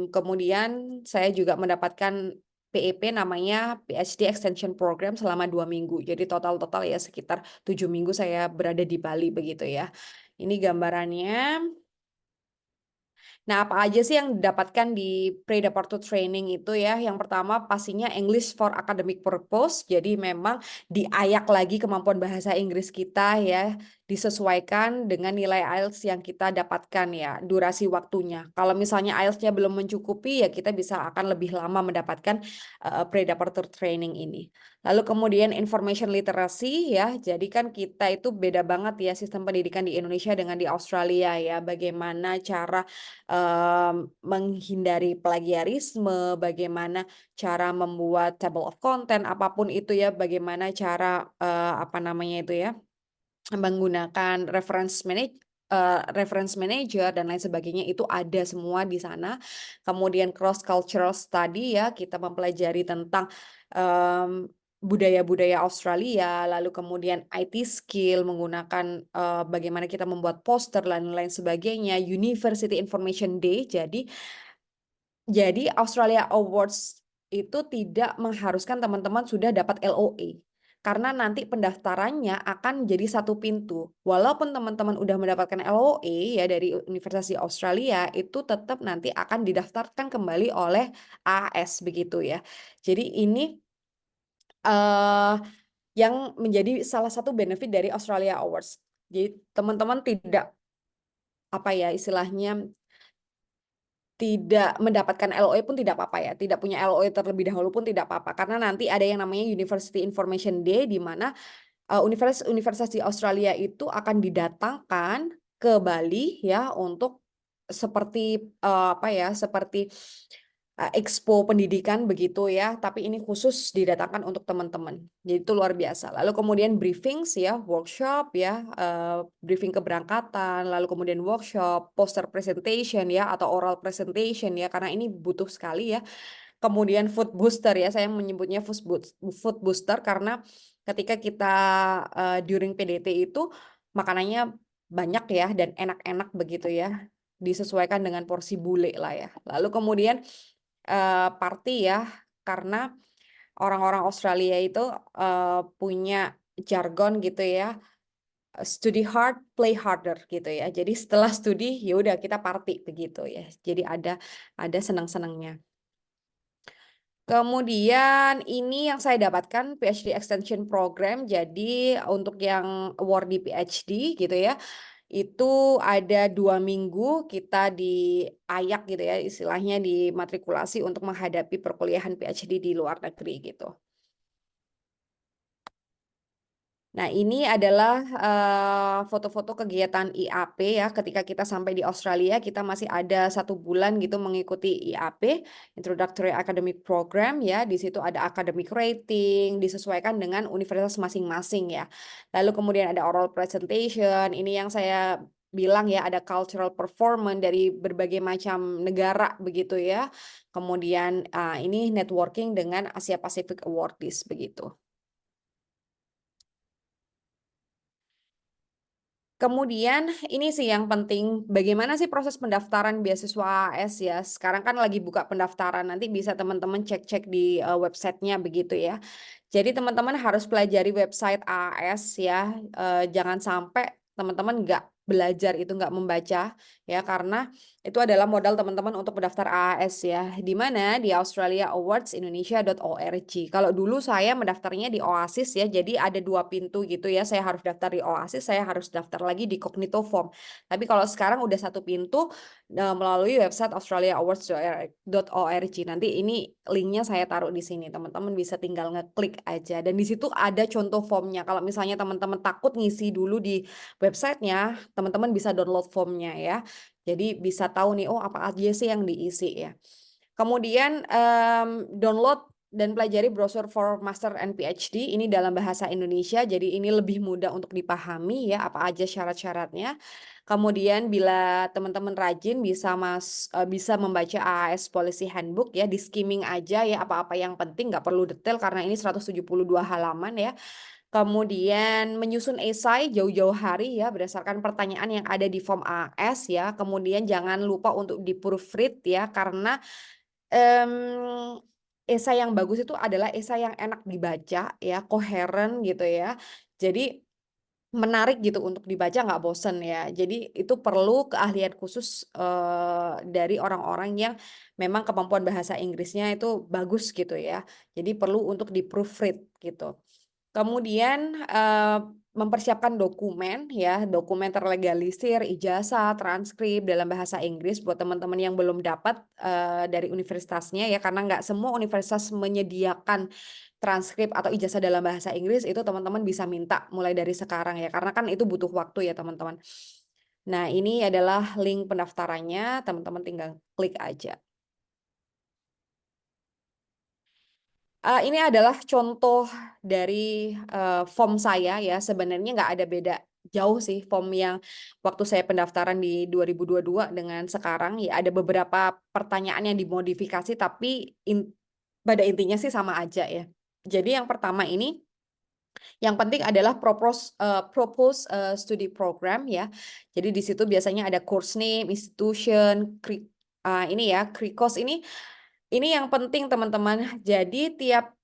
Kemudian saya juga mendapatkan PEP namanya PhD Extension Program selama 2 minggu. Jadi total-total ya sekitar 7 minggu saya berada di Bali begitu ya. Ini gambarannya. Nah, apa aja sih yang didapatkan di pre-departure training itu ya? Yang pertama pastinya English for academic purpose. Jadi memang diayak lagi kemampuan bahasa Inggris kita ya, disesuaikan dengan nilai IELTS yang kita dapatkan ya, durasi waktunya. Kalau misalnya IELTS-nya belum mencukupi ya kita bisa akan lebih lama mendapatkan pre-departure training ini. Lalu kemudian information literacy ya. Jadi kan kita itu beda banget ya sistem pendidikan di Indonesia dengan di Australia ya. Bagaimana cara menghindari plagiarisme, bagaimana cara membuat table of content, apapun itu ya, bagaimana cara, apa namanya itu ya, menggunakan reference manager dan lain sebagainya itu ada semua di sana. Kemudian cross cultural study ya, kita mempelajari tentang, budaya-budaya Australia, lalu kemudian IT skill menggunakan, bagaimana kita membuat poster dan lain sebagainya, University Information Day. Jadi Australia Awards itu tidak mengharuskan teman-teman sudah dapat LOE. Karena nanti pendaftarannya akan jadi satu pintu. Walaupun teman-teman udah mendapatkan LOE ya dari Universitas di Australia, itu tetap nanti akan didaftarkan kembali oleh AAS begitu ya. Jadi ini eh yang menjadi salah satu benefit dari Australia Awards. Jadi teman-teman tidak apa ya istilahnya tidak mendapatkan LOE pun tidak apa-apa ya, tidak punya LOE terlebih dahulu pun tidak apa-apa, karena nanti ada yang namanya University Information Day di mana universitas di Australia itu akan didatangkan ke Bali ya untuk seperti apa ya, seperti expo pendidikan begitu ya, tapi ini khusus didatangkan untuk teman-teman. Jadi itu luar biasa. Lalu kemudian briefings ya, workshop ya, briefing keberangkatan, lalu kemudian workshop, poster presentation ya atau oral presentation ya, karena ini butuh sekali ya. Kemudian food booster ya, saya menyebutnya food booster karena ketika kita during PDT itu makanannya banyak ya dan enak-enak begitu ya, disesuaikan dengan porsi bule lah ya. Lalu kemudian party ya, karena orang-orang Australia itu punya jargon gitu ya, study hard, play harder gitu ya. Jadi setelah studi ya udah kita party begitu ya. Jadi ada senang-senangnya. Kemudian ini yang saya dapatkan PhD Extension Program. Jadi untuk yang award di PhD gitu ya, itu ada 2 minggu kita diayak gitu ya, istilahnya dimatrikulasi untuk menghadapi perkuliahan PhD di luar negeri gitu. Nah, ini adalah foto-foto kegiatan IAP ya. Ketika kita sampai di Australia, kita masih ada 1 bulan gitu mengikuti IAP, Introductory Academic Program ya. Di situ ada academic rating, disesuaikan dengan universitas masing-masing ya. Lalu kemudian ada oral presentation. Ini yang saya bilang ya, ada cultural performance dari berbagai macam negara begitu ya. Kemudian ini networking dengan Asia Pacific Awardees begitu. Kemudian ini sih yang penting, bagaimana sih proses pendaftaran beasiswa AAS ya? Sekarang kan lagi buka pendaftaran, nanti bisa teman-teman cek-cek di websitenya begitu ya. Jadi teman-teman harus pelajari website AAS ya, jangan sampai teman-teman nggak belajar itu nggak membaca ya, karena itu adalah modal teman-teman untuk mendaftar AAS ya, di mana di australiaawards.indonesia.org. Kalau dulu saya mendaftarnya di Oasis ya, jadi ada 2 pintu gitu ya, saya harus daftar di Oasis, saya harus daftar lagi di Cognito Form. Tapi kalau sekarang udah 1 pintu melalui website australiaawards.org. Nanti ini linknya saya taruh di sini, teman-teman bisa tinggal ngeklik aja, dan di situ ada contoh formnya. Kalau misalnya teman-teman takut ngisi dulu di websitenya, teman-teman bisa download formnya ya. Jadi bisa tahu nih, oh apa aja sih yang diisi ya. Kemudian download dan pelajari brosur for Master and PhD ini dalam bahasa Indonesia. Jadi ini lebih mudah untuk dipahami ya apa aja syarat-syaratnya. Kemudian bila teman-teman rajin bisa membaca AAS Policy Handbook ya, di skimming aja ya apa-apa yang penting, nggak perlu detail karena ini 172 halaman ya. Kemudian menyusun esai jauh-jauh hari ya berdasarkan pertanyaan yang ada di form AS ya. Kemudian jangan lupa untuk di-proofread ya, karena esai yang bagus itu adalah esai yang enak dibaca ya, koheren gitu ya. Jadi menarik gitu untuk dibaca, nggak bosen ya. Jadi itu perlu keahlian khusus dari orang-orang yang memang kemampuan bahasa Inggrisnya itu bagus gitu ya. Jadi perlu untuk di-proofread gitu. Kemudian mempersiapkan dokumen ya, dokumen terlegalisir, ijazah, transkrip dalam bahasa Inggris buat teman-teman yang belum dapat dari universitasnya ya, karena nggak semua universitas menyediakan transkrip atau ijazah dalam bahasa Inggris. Itu teman-teman bisa minta mulai dari sekarang ya, karena kan itu butuh waktu ya teman-teman. Nah, ini adalah link pendaftarannya, teman-teman tinggal klik aja. Ini adalah contoh dari form saya ya. Sebenarnya nggak ada beda jauh sih form yang waktu saya pendaftaran di 2022 dengan sekarang. Ya ada beberapa pertanyaan yang dimodifikasi, tapi pada intinya sih sama aja ya. Jadi yang pertama ini, yang penting adalah propose study program ya. Jadi di situ biasanya ada course name, institution, ini ya, CRICOS ini yang penting teman-teman. Jadi tiap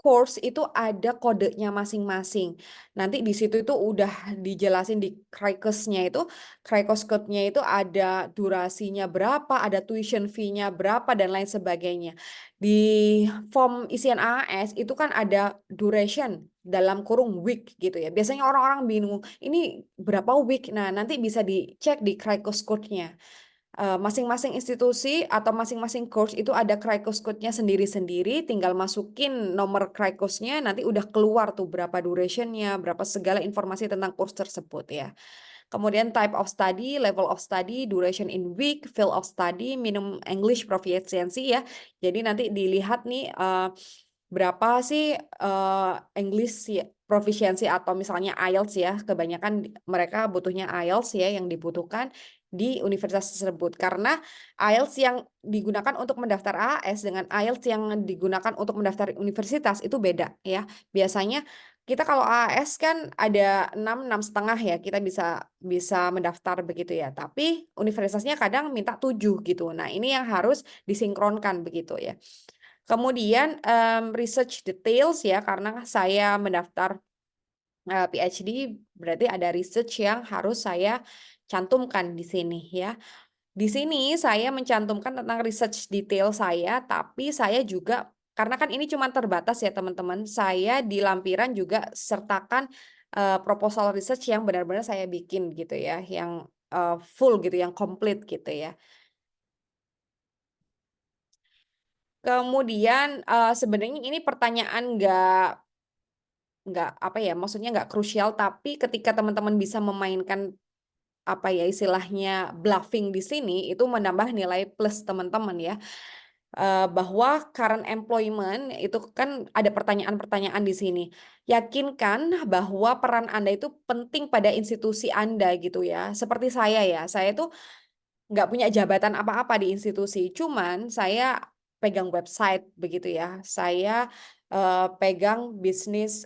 course itu ada kodenya masing-masing. Nanti di situ itu udah dijelasin di Cricos-nya itu, Cricos Code-nya itu ada durasinya berapa, ada tuition fee-nya berapa, dan lain sebagainya. Di form isian AAS itu kan ada duration dalam kurung week gitu ya. Biasanya orang-orang bingung, ini berapa week? Nah, nanti bisa dicek di Cricos Code-nya. Masing-masing institusi atau masing-masing course itu ada Cricos code-nya sendiri-sendiri, tinggal masukin nomor Cricos-nya, nanti udah keluar tuh berapa duration-nya, berapa segala informasi tentang course tersebut ya. Kemudian type of study, level of study, duration in week, field of study, minimum English proficiency ya. Jadi nanti dilihat nih berapa sih English proficiency atau misalnya IELTS ya. Kebanyakan mereka butuhnya IELTS ya yang dibutuhkan di universitas tersebut. Karena IELTS yang digunakan untuk mendaftar AAS dengan IELTS yang digunakan untuk mendaftar universitas itu beda ya. Biasanya kita kalau AAS kan ada 6,5 ya, kita bisa mendaftar begitu ya. Tapi universitasnya kadang minta 7 gitu. Nah, ini yang harus disinkronkan begitu ya. Kemudian research details ya, karena saya mendaftar PhD, berarti ada research yang harus saya cantumkan di sini ya. Di sini saya mencantumkan tentang research detail saya, tapi saya juga karena kan ini cuma terbatas ya teman-teman, saya di lampiran juga sertakan proposal research yang benar-benar saya bikin gitu ya, yang full gitu, yang komplit gitu ya. Kemudian sebenarnya ini pertanyaan nggak apa ya, maksudnya nggak krusial, tapi ketika teman-teman bisa memainkan apa ya istilahnya bluffing di sini itu menambah nilai plus teman-teman ya. Bahwa current employment itu kan ada pertanyaan-pertanyaan di sini. Yakinkan bahwa peran Anda itu penting pada institusi Anda gitu ya. Seperti saya ya, saya itu nggak punya jabatan apa-apa di institusi, cuman saya pegang website begitu ya. Saya pegang bisnis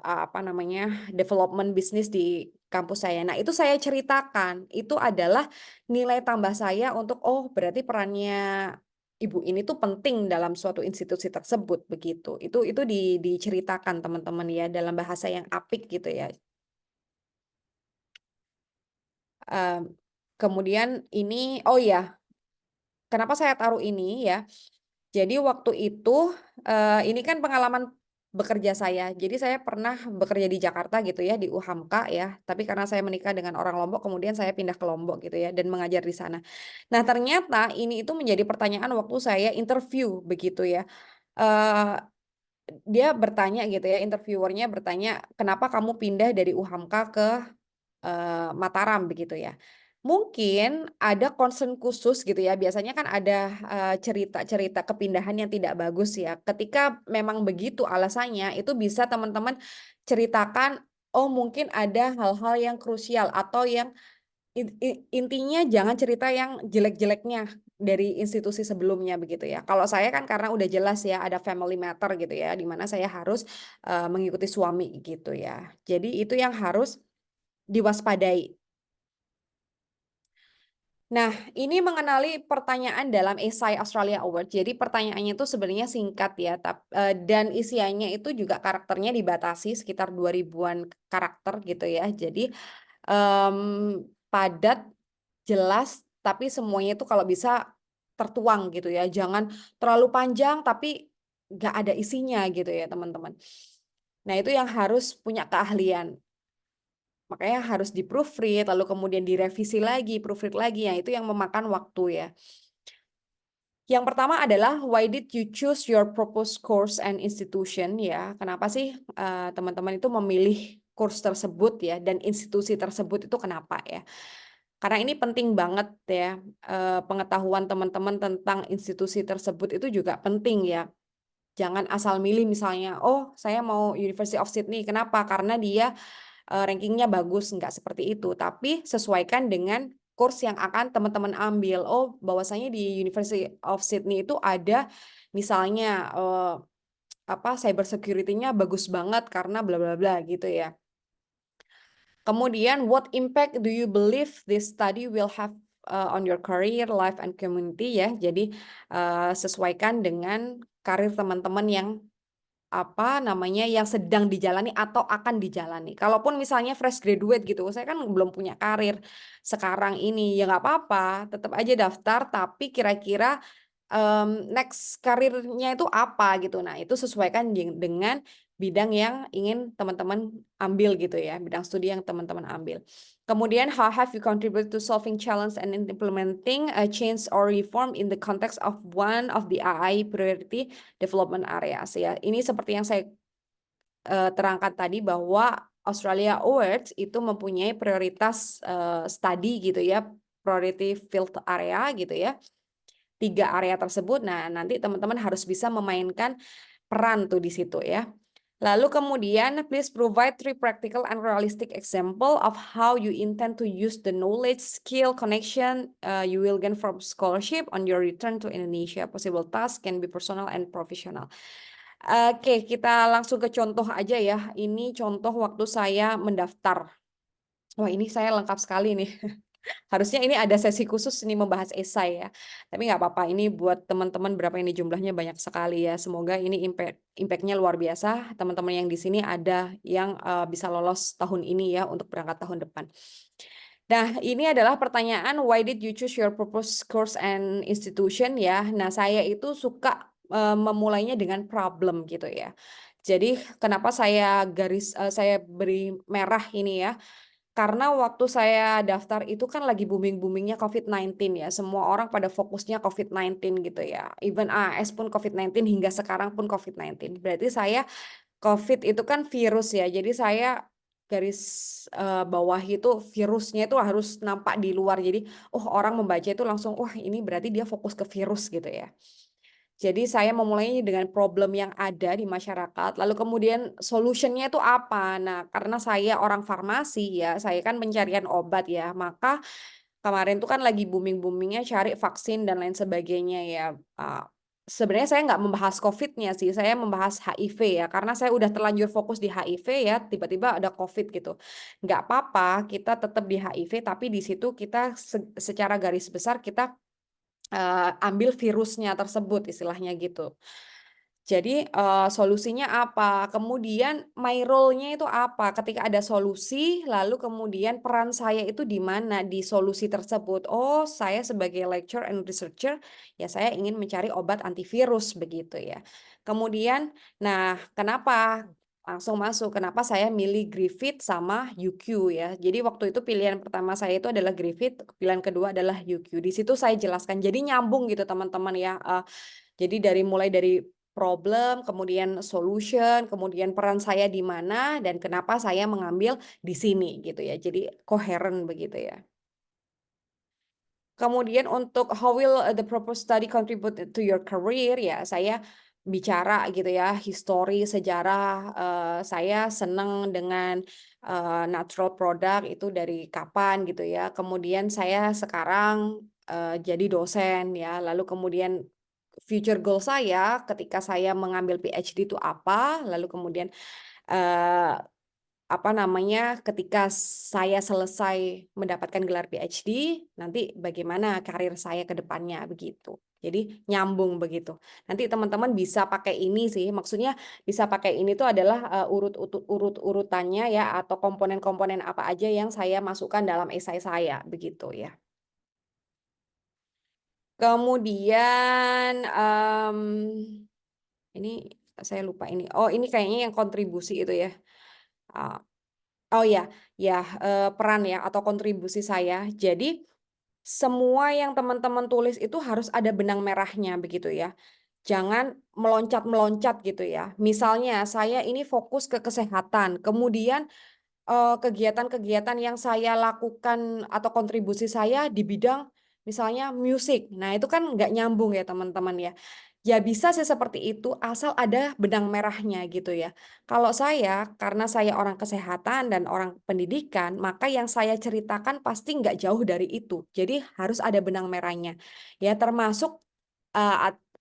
apa namanya development bisnis di kampus saya. Nah, itu saya ceritakan. Itu adalah nilai tambah saya untuk oh berarti perannya ibu ini tuh penting dalam suatu institusi tersebut begitu. Itu diceritakan teman-teman ya dalam bahasa yang apik gitu ya. Em, Kemudian ini, oh ya, kenapa saya taruh ini ya? Jadi waktu itu, ini kan pengalaman bekerja saya. Jadi saya pernah bekerja di Jakarta gitu ya, di UHAMKA ya. Tapi karena saya menikah dengan orang Lombok, kemudian saya pindah ke Lombok gitu ya, dan mengajar di sana. Nah ternyata ini itu menjadi pertanyaan waktu saya interview begitu ya. Eee, Dia bertanya gitu ya, interviewernya bertanya, "Kenapa kamu pindah dari UHAMKA ke Mataram begitu ya. Mungkin ada concern khusus gitu ya, biasanya kan ada, cerita-cerita kepindahan yang tidak bagus ya. Ketika memang begitu alasannya, itu bisa teman-teman ceritakan, oh mungkin ada hal-hal yang krusial atau yang intinya jangan cerita yang jelek-jeleknya dari institusi sebelumnya begitu ya. Kalau saya kan karena udah jelas ya ada family matter gitu ya, di mana saya harus, mengikuti suami gitu ya. Jadi itu yang harus diwaspadai. Nah, ini mengenali pertanyaan dalam esai Australia Award. Jadi pertanyaannya itu sebenarnya singkat ya, dan isiannya itu juga karakternya dibatasi sekitar 2000-an karakter gitu ya. Jadi padat, jelas, tapi semuanya itu kalau bisa tertuang gitu ya. Jangan terlalu panjang tapi nggak ada isinya gitu ya teman-teman. Nah, itu yang harus punya keahlian. Makanya harus di-proofread, lalu kemudian direvisi lagi, proofread lagi, ya itu yang memakan waktu ya. Yang pertama adalah why did you choose your proposed course and institution ya? Kenapa sih teman-teman itu memilih course tersebut ya dan institusi tersebut itu kenapa ya? Karena ini penting banget ya, pengetahuan teman-teman tentang institusi tersebut itu juga penting ya. Jangan asal milih misalnya, oh saya mau University of Sydney, kenapa? Karena dia rankingnya bagus, nggak seperti itu. Tapi sesuaikan dengan course yang akan teman-teman ambil. Oh, bahwasanya di University of Sydney itu ada misalnya cyber security-nya bagus banget karena bla bla bla gitu ya. Kemudian, what impact do you believe this study will have on your career, life, and community ya. Jadi sesuaikan dengan karir teman-teman yang yang sedang dijalani atau akan dijalani. Kalaupun misalnya fresh graduate gitu, saya kan belum punya karir sekarang ini, ya nggak apa-apa, tetap aja daftar, tapi kira-kira next karirnya itu apa gitu. Nah, itu sesuaikan dengan bidang yang ingin teman-teman ambil gitu ya, bidang studi yang teman-teman ambil. Kemudian, how have you contributed to solving challenge and implementing a change or reform in the context of one of the AI priority development areas ya. Ini seperti yang saya terangkan tadi bahwa Australia Awards itu mempunyai prioritas study gitu ya, priority field area gitu ya. 3 area tersebut. Nah, nanti teman-teman harus bisa memainkan peran tuh di situ ya. Lalu kemudian, please provide 3 practical and realistic example of how you intend to use the knowledge, skill, connection you will gain from scholarship on your return to Indonesia. Possible task can be personal and professional. Oke, kita langsung ke contoh aja ya. Ini contoh waktu saya mendaftar. Wah, ini saya lengkap sekali nih. Harusnya ini ada sesi khusus ini membahas esai ya. Tapi nggak apa-apa, ini buat teman-teman berapa ini jumlahnya banyak sekali ya. Semoga ini impact-nya luar biasa. Teman-teman yang di sini ada yang bisa lolos tahun ini ya untuk berangkat tahun depan. Nah, ini adalah pertanyaan why did you choose your purpose course and institution ya. Nah, saya itu suka memulainya dengan problem gitu ya. Jadi kenapa saya beri merah ini ya. Karena waktu saya daftar itu kan lagi booming-boomingnya COVID-19 ya. Semua orang pada fokusnya COVID-19 gitu ya. Even AS pun COVID-19 hingga sekarang pun COVID-19. Berarti saya COVID itu kan virus ya. Jadi saya garis bawah itu virusnya itu harus nampak di luar. Jadi orang membaca itu langsung ini berarti dia fokus ke virus gitu ya. Jadi saya memulainya dengan problem yang ada di masyarakat, lalu kemudian solutionnya itu apa. Nah, karena saya orang farmasi ya, saya kan pencarian obat ya, maka kemarin tuh kan lagi booming-boomingnya cari vaksin dan lain sebagainya ya. Sebenarnya saya nggak membahas COVID-nya sih, saya membahas HIV ya, karena saya udah terlanjur fokus di HIV ya, tiba-tiba ada COVID gitu. Nggak apa-apa, kita tetap di HIV, tapi di situ kita secara garis besar kita ambil virusnya tersebut istilahnya gitu. Jadi, solusinya apa? Kemudian my role-nya itu apa? Ketika ada solusi, lalu kemudian peran saya itu di mana di solusi tersebut? Oh, saya sebagai lecturer and researcher, ya saya ingin mencari obat antivirus begitu ya. Kemudian, nah kenapa? Langsung masuk, kenapa saya milih Griffith sama UQ ya. Jadi waktu itu pilihan pertama saya itu adalah Griffith, pilihan kedua adalah UQ. Di situ saya jelaskan, jadi nyambung gitu teman-teman ya. Jadi mulai dari problem, kemudian solution, kemudian peran saya di mana, dan kenapa saya mengambil di sini gitu ya. Jadi koheren begitu ya. Kemudian untuk how will the proposed study contribute to your career ya, saya bicara gitu ya, histori, sejarah, saya senang dengan natural product itu dari kapan gitu ya. Kemudian saya sekarang jadi dosen ya, lalu kemudian future goal saya ketika saya mengambil PhD itu apa, lalu kemudian eh, ketika saya selesai mendapatkan gelar PhD, nanti bagaimana karir saya ke depannya begitu. Jadi nyambung begitu. Nanti teman-teman bisa pakai ini sih, maksudnya bisa pakai ini tuh adalah urut-urutannya ya atau komponen-komponen apa aja yang saya masukkan dalam esai saya begitu ya. Kemudian ini saya lupa ini. Oh, ini kayaknya yang kontribusi itu ya. Ah, Oh ya, ya, peran ya atau kontribusi saya. Jadi, semua yang teman-teman tulis itu harus ada benang merahnya begitu ya. Jangan meloncat-meloncat gitu ya. Misalnya saya ini fokus ke kesehatan, kemudian kegiatan-kegiatan yang saya lakukan atau kontribusi saya di bidang misalnya musik. Nah, itu kan nggak nyambung ya teman-teman ya. Ya bisa sih seperti itu asal ada benang merahnya gitu ya. Kalau saya, karena saya orang kesehatan dan orang pendidikan, maka yang saya ceritakan pasti nggak jauh dari itu. Jadi harus ada benang merahnya. Ya termasuk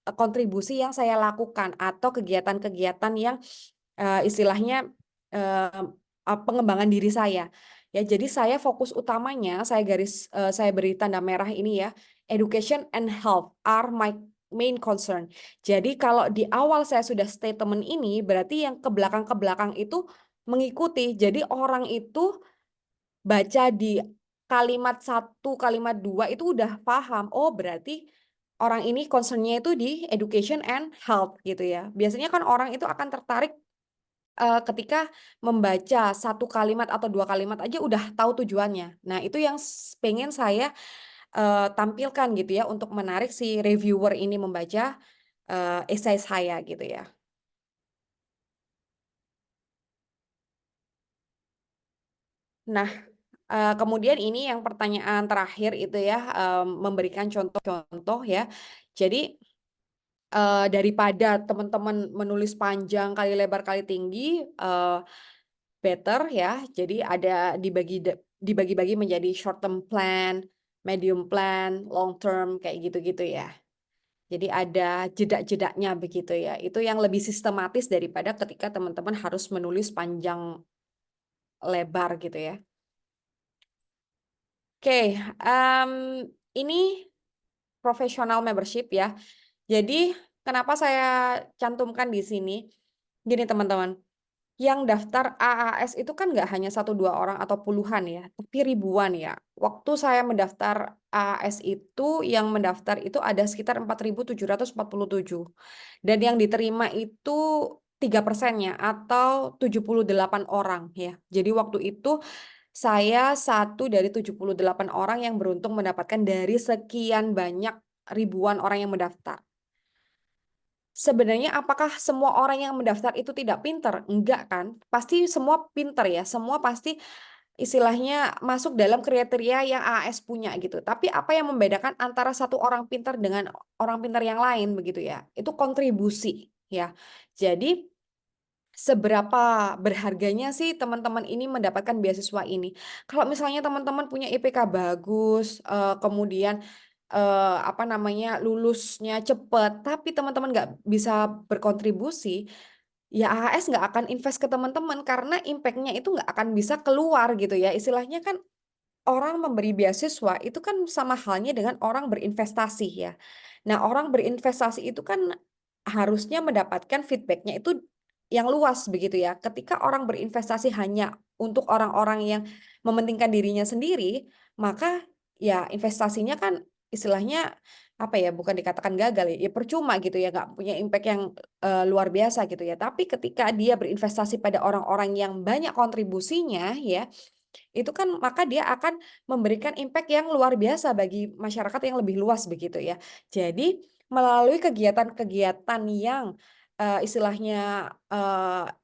kontribusi yang saya lakukan atau kegiatan-kegiatan yang istilahnya pengembangan diri saya. Ya, jadi saya fokus utamanya saya beri tanda merah ini ya. Education and health are my main concern. Jadi kalau di awal saya sudah statement ini, berarti yang ke belakang itu mengikuti. Jadi orang itu baca di kalimat satu, kalimat dua itu udah paham. Oh, berarti orang ini concernnya itu di education and health gitu ya. Biasanya kan orang itu akan tertarik ketika membaca satu kalimat atau dua kalimat aja udah tahu tujuannya. Nah, itu yang pengen saya tampilkan gitu ya untuk menarik si reviewer ini membaca esai saya gitu ya. Nah, kemudian ini yang pertanyaan terakhir itu ya, memberikan contoh-contoh ya. Jadi daripada teman-teman menulis panjang kali lebar kali tinggi, better ya. Jadi ada dibagi-bagi menjadi short term plan, medium plan, long term kayak gitu-gitu ya. Jadi ada jeda-jedanya begitu ya. Itu yang lebih sistematis daripada ketika teman-teman harus menulis panjang lebar gitu ya. Oke, ini professional membership ya. Jadi kenapa saya cantumkan di sini? Gini teman-teman, yang daftar AAS itu kan nggak hanya satu dua orang atau puluhan ya, tapi ribuan ya. Waktu saya mendaftar AAS itu, yang mendaftar itu ada sekitar 4.747. Dan yang diterima itu 3%-nya atau 78 orang ya. Jadi waktu itu saya satu dari 78 orang yang beruntung mendapatkan dari sekian banyak ribuan orang yang mendaftar. Sebenarnya apakah semua orang yang mendaftar itu tidak pinter? Enggak kan? Pasti semua pinter ya. Semua pasti istilahnya masuk dalam kriteria yang AAS punya gitu. Tapi apa yang membedakan antara satu orang pinter dengan orang pinter yang lain begitu ya? Itu kontribusi ya. Jadi seberapa berharganya sih teman-teman ini mendapatkan beasiswa ini? Kalau misalnya teman-teman punya IPK bagus, kemudian apa namanya lulusnya cepat, tapi teman-teman nggak bisa berkontribusi, ya AHS nggak akan invest ke teman-teman karena impact-nya itu nggak akan bisa keluar gitu ya. Istilahnya kan orang memberi beasiswa itu kan sama halnya dengan orang berinvestasi ya. Nah, orang berinvestasi itu kan harusnya mendapatkan feedbacknya itu yang luas begitu ya. Ketika orang berinvestasi hanya untuk orang-orang yang mementingkan dirinya sendiri, maka ya investasinya kan istilahnya apa ya, bukan dikatakan gagal ya, ya percuma gitu ya, nggak punya impact yang luar biasa gitu ya. Tapi ketika dia berinvestasi pada orang-orang yang banyak kontribusinya ya, itu kan maka dia akan memberikan impact yang luar biasa bagi masyarakat yang lebih luas begitu ya. Jadi melalui kegiatan-kegiatan yang istilahnya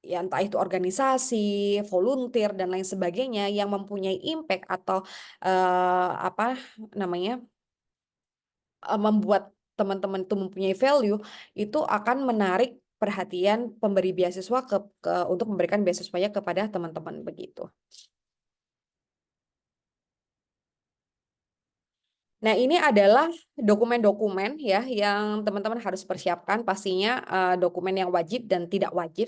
ya entah itu organisasi, volunteer dan lain sebagainya yang mempunyai impact atau apa namanya membuat teman-teman itu mempunyai value, itu akan menarik perhatian pemberi beasiswa untuk memberikan beasiswanya kepada teman-teman begitu. Nah, ini adalah dokumen-dokumen ya yang teman-teman harus persiapkan. Pastinya dokumen yang wajib dan tidak wajib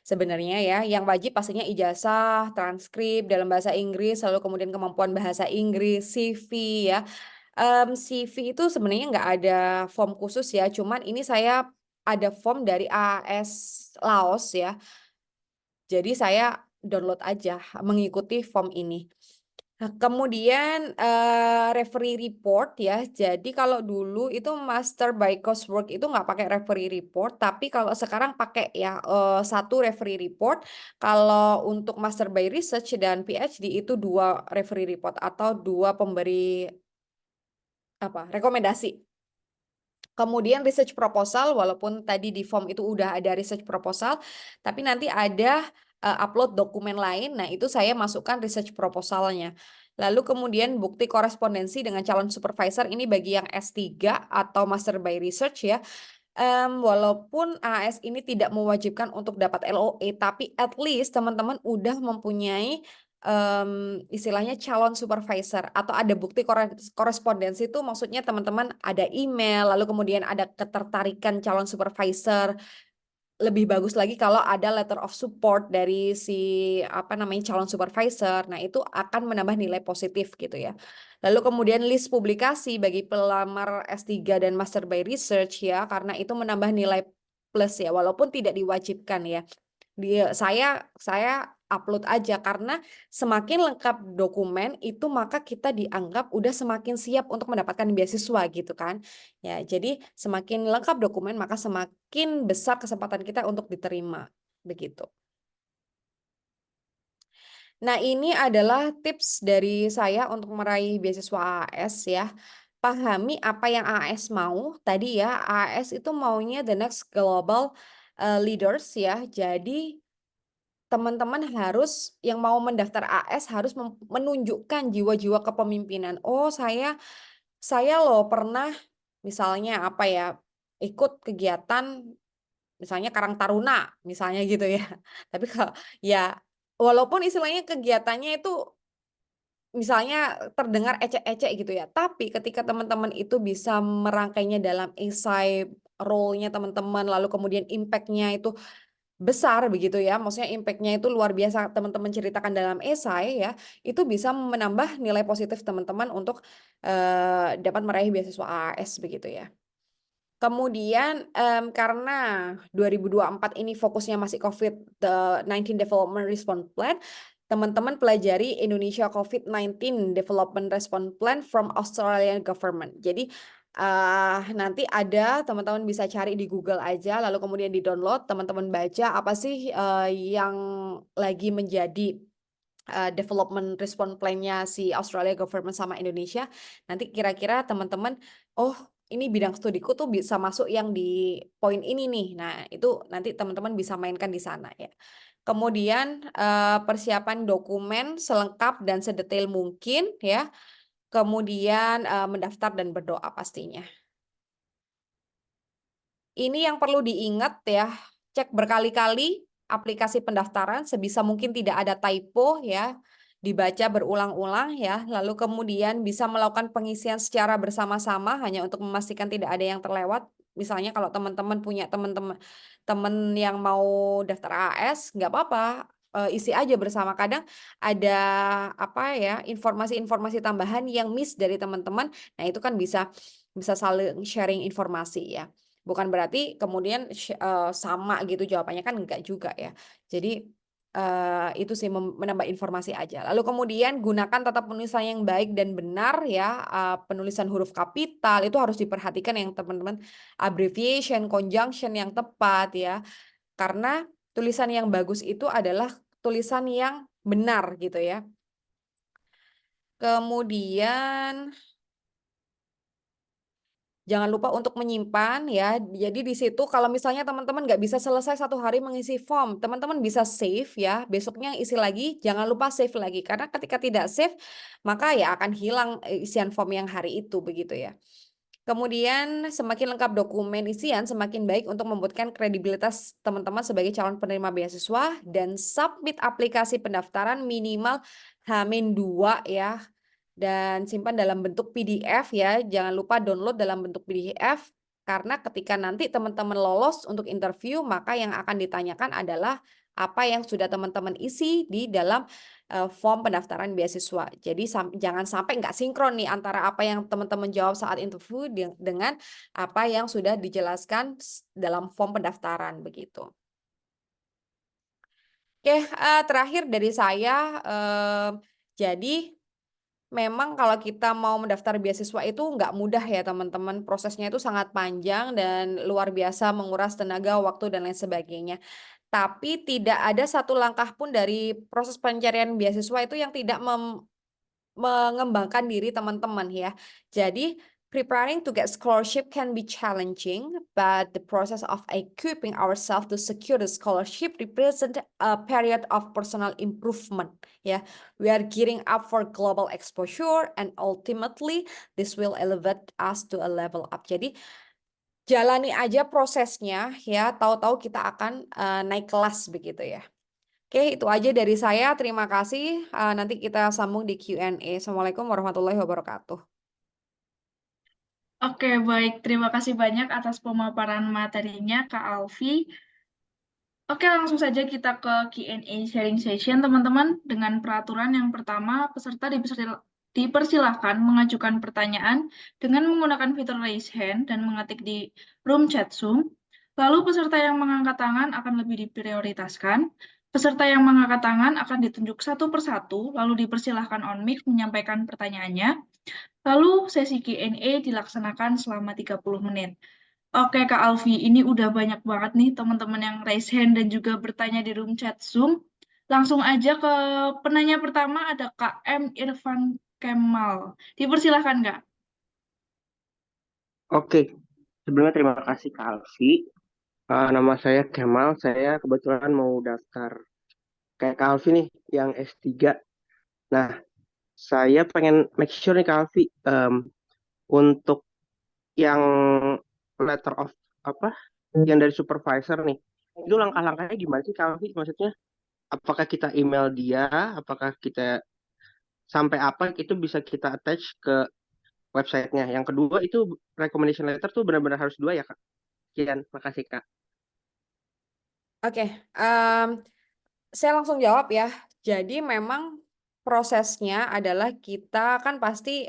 sebenarnya ya. Yang wajib pastinya ijazah, transkrip dalam bahasa Inggris, lalu kemudian kemampuan bahasa Inggris, CV ya. CV itu sebenarnya nggak ada form khusus ya, cuman ini saya ada form dari AAS Laos ya. Jadi saya download aja mengikuti form ini. Nah, kemudian referee report ya. Jadi kalau dulu itu master by coursework itu nggak pakai referee report, tapi kalau sekarang pakai ya satu referee report. Kalau untuk master by research dan PhD itu dua referee report atau dua pemberi apa rekomendasi. Kemudian research proposal, walaupun tadi di form itu udah ada research proposal, tapi nanti ada upload dokumen lain. Nah, itu saya masukkan research proposalnya. Lalu kemudian bukti korespondensi dengan calon supervisor ini bagi yang S3 atau master by research ya. Walaupun AS ini tidak mewajibkan untuk dapat LOE, tapi at least teman-teman udah mempunyai istilahnya calon supervisor atau ada bukti korespondensi itu maksudnya teman-teman ada email, lalu kemudian ada ketertarikan calon supervisor. Lebih bagus lagi kalau ada letter of support dari si apa namanya calon supervisor. Nah, itu akan menambah nilai positif gitu ya. Lalu kemudian list publikasi bagi pelamar S3 dan Master by Research ya, karena itu menambah nilai plus ya, walaupun tidak diwajibkan ya. Saya upload aja karena semakin lengkap dokumen itu maka kita dianggap udah semakin siap untuk mendapatkan beasiswa gitu kan. Ya, jadi semakin lengkap dokumen maka semakin besar kesempatan kita untuk diterima begitu. Nah, ini adalah tips dari saya untuk meraih beasiswa AAS ya. Pahami apa yang AAS mau. Tadi ya, AAS itu maunya the next global leaders ya. Jadi teman-teman harus yang mau mendaftar AS harus menunjukkan jiwa-jiwa kepemimpinan. Oh, saya loh pernah misalnya apa ya, ikut kegiatan misalnya Karang Taruna misalnya gitu ya. Tapi kalau ya walaupun istilahnya kegiatannya itu misalnya terdengar ecek-ecek gitu ya, tapi ketika teman-teman itu bisa merangkainya dalam esai role-nya teman-teman, lalu kemudian impact-nya itu besar begitu ya, maksudnya impact-nya itu luar biasa teman-teman ceritakan dalam esai ya, itu bisa menambah nilai positif teman-teman untuk dapat meraih beasiswa AAS begitu ya. Kemudian karena 2024 ini fokusnya masih COVID-19 Development Response Plan, teman-teman pelajari Indonesia COVID-19 Development Response Plan from Australian Government. Jadi nanti ada teman-teman bisa cari di Google aja, lalu kemudian di-download, teman-teman baca apa sih yang lagi menjadi development response plan-nya si Australia government sama Indonesia. Nanti kira-kira teman-teman, oh ini bidang studiku tuh bisa masuk yang di poin ini nih. Nah, itu nanti teman-teman bisa mainkan di sana ya. Kemudian persiapan dokumen selengkap dan sedetail mungkin ya. Kemudian mendaftar dan berdoa pastinya. Ini yang perlu diingat ya, cek berkali-kali aplikasi pendaftaran sebisa mungkin tidak ada typo ya, dibaca berulang-ulang ya, lalu kemudian bisa melakukan pengisian secara bersama-sama hanya untuk memastikan tidak ada yang terlewat. Misalnya kalau teman-teman punya teman yang mau daftar AS, nggak apa-apa, isi aja bersama. Kadang ada apa ya, informasi-informasi tambahan yang miss dari teman-teman. Nah, itu kan bisa saling sharing informasi ya. Bukan berarti kemudian sama gitu jawabannya, kan enggak juga ya. Jadi itu sih menambah informasi aja. Lalu kemudian gunakan tata penulisan yang baik dan benar ya, penulisan huruf kapital itu harus diperhatikan yang teman-teman, abbreviation, conjunction yang tepat ya. Karena tulisan yang bagus itu adalah tulisan yang benar gitu ya. Kemudian jangan lupa untuk menyimpan ya. Jadi di situ kalau misalnya teman-teman nggak bisa selesai satu hari mengisi form, teman-teman bisa save ya. Besoknya isi lagi, jangan lupa save lagi. Karena ketika tidak save, maka ya akan hilang isian form yang hari itu begitu ya. Kemudian semakin lengkap dokumen isian, semakin baik untuk membuktikan kredibilitas teman-teman sebagai calon penerima beasiswa, dan submit aplikasi pendaftaran minimal H-2 ya, dan simpan dalam bentuk PDF ya. Jangan lupa download dalam bentuk PDF karena ketika nanti teman-teman lolos untuk interview, maka yang akan ditanyakan adalah apa yang sudah teman-teman isi di dalam form pendaftaran beasiswa. Jadi jangan sampai nggak sinkron nih antara apa yang teman-teman jawab saat interview dengan apa yang sudah dijelaskan dalam form pendaftaran begitu. Oke, terakhir dari saya, jadi memang kalau kita mau mendaftar beasiswa itu nggak mudah ya teman-teman, prosesnya itu sangat panjang dan luar biasa menguras tenaga, waktu, dan lain sebagainya. Tapi tidak ada satu langkah pun dari proses pencarian beasiswa itu yang tidak mengembangkan diri teman-teman ya. Jadi preparing to get scholarship can be challenging, but the process of equipping ourselves to secure the scholarship represent a period of personal improvement. Ya, we are gearing up for global exposure, and ultimately this will elevate us to a level up. Jadi jalani aja prosesnya ya, tahu-tahu kita akan naik kelas begitu ya. Oke, itu aja dari saya. Terima kasih. Nanti kita sambung di Q&A. Assalamualaikum warahmatullahi wabarakatuh. Oke, baik. Terima kasih banyak atas pemaparan materinya, Kak Alfi. Oke, langsung saja kita ke Q&A sharing session, teman-teman. Dengan peraturan yang pertama, peserta dipersilahkan mengajukan pertanyaan dengan menggunakan fitur raise hand dan mengetik di room chat Zoom. Lalu peserta yang mengangkat tangan akan lebih diprioritaskan. Peserta yang mengangkat tangan akan ditunjuk satu persatu, lalu dipersilahkan on mic menyampaikan pertanyaannya. Lalu sesi Q&A dilaksanakan selama 30 menit. Oke Kak Alfi, ini udah banyak banget nih teman-teman yang raise hand dan juga bertanya di room chat Zoom. Langsung aja ke penanya pertama ada Kak M. Irfan Kemal. Dipersilahkan Kak. Oke, sebelumnya terima kasih Kak Alfi. Nama saya Kemal, saya kebetulan mau daftar kayak Kak Alfi nih, yang S3. Nah, saya pengen make sure nih Kak Alfi, untuk yang letter of apa, yang dari supervisor nih, itu langkah-langkahnya gimana sih Kak Alfi? Maksudnya, apakah kita email dia, apakah kita sampai apa itu bisa kita attach ke websitenya? Yang kedua itu recommendation letter tuh benar-benar harus dua ya Kak? Sekian, makasih Kak. Oke, saya langsung jawab ya. Jadi memang prosesnya adalah kita kan pasti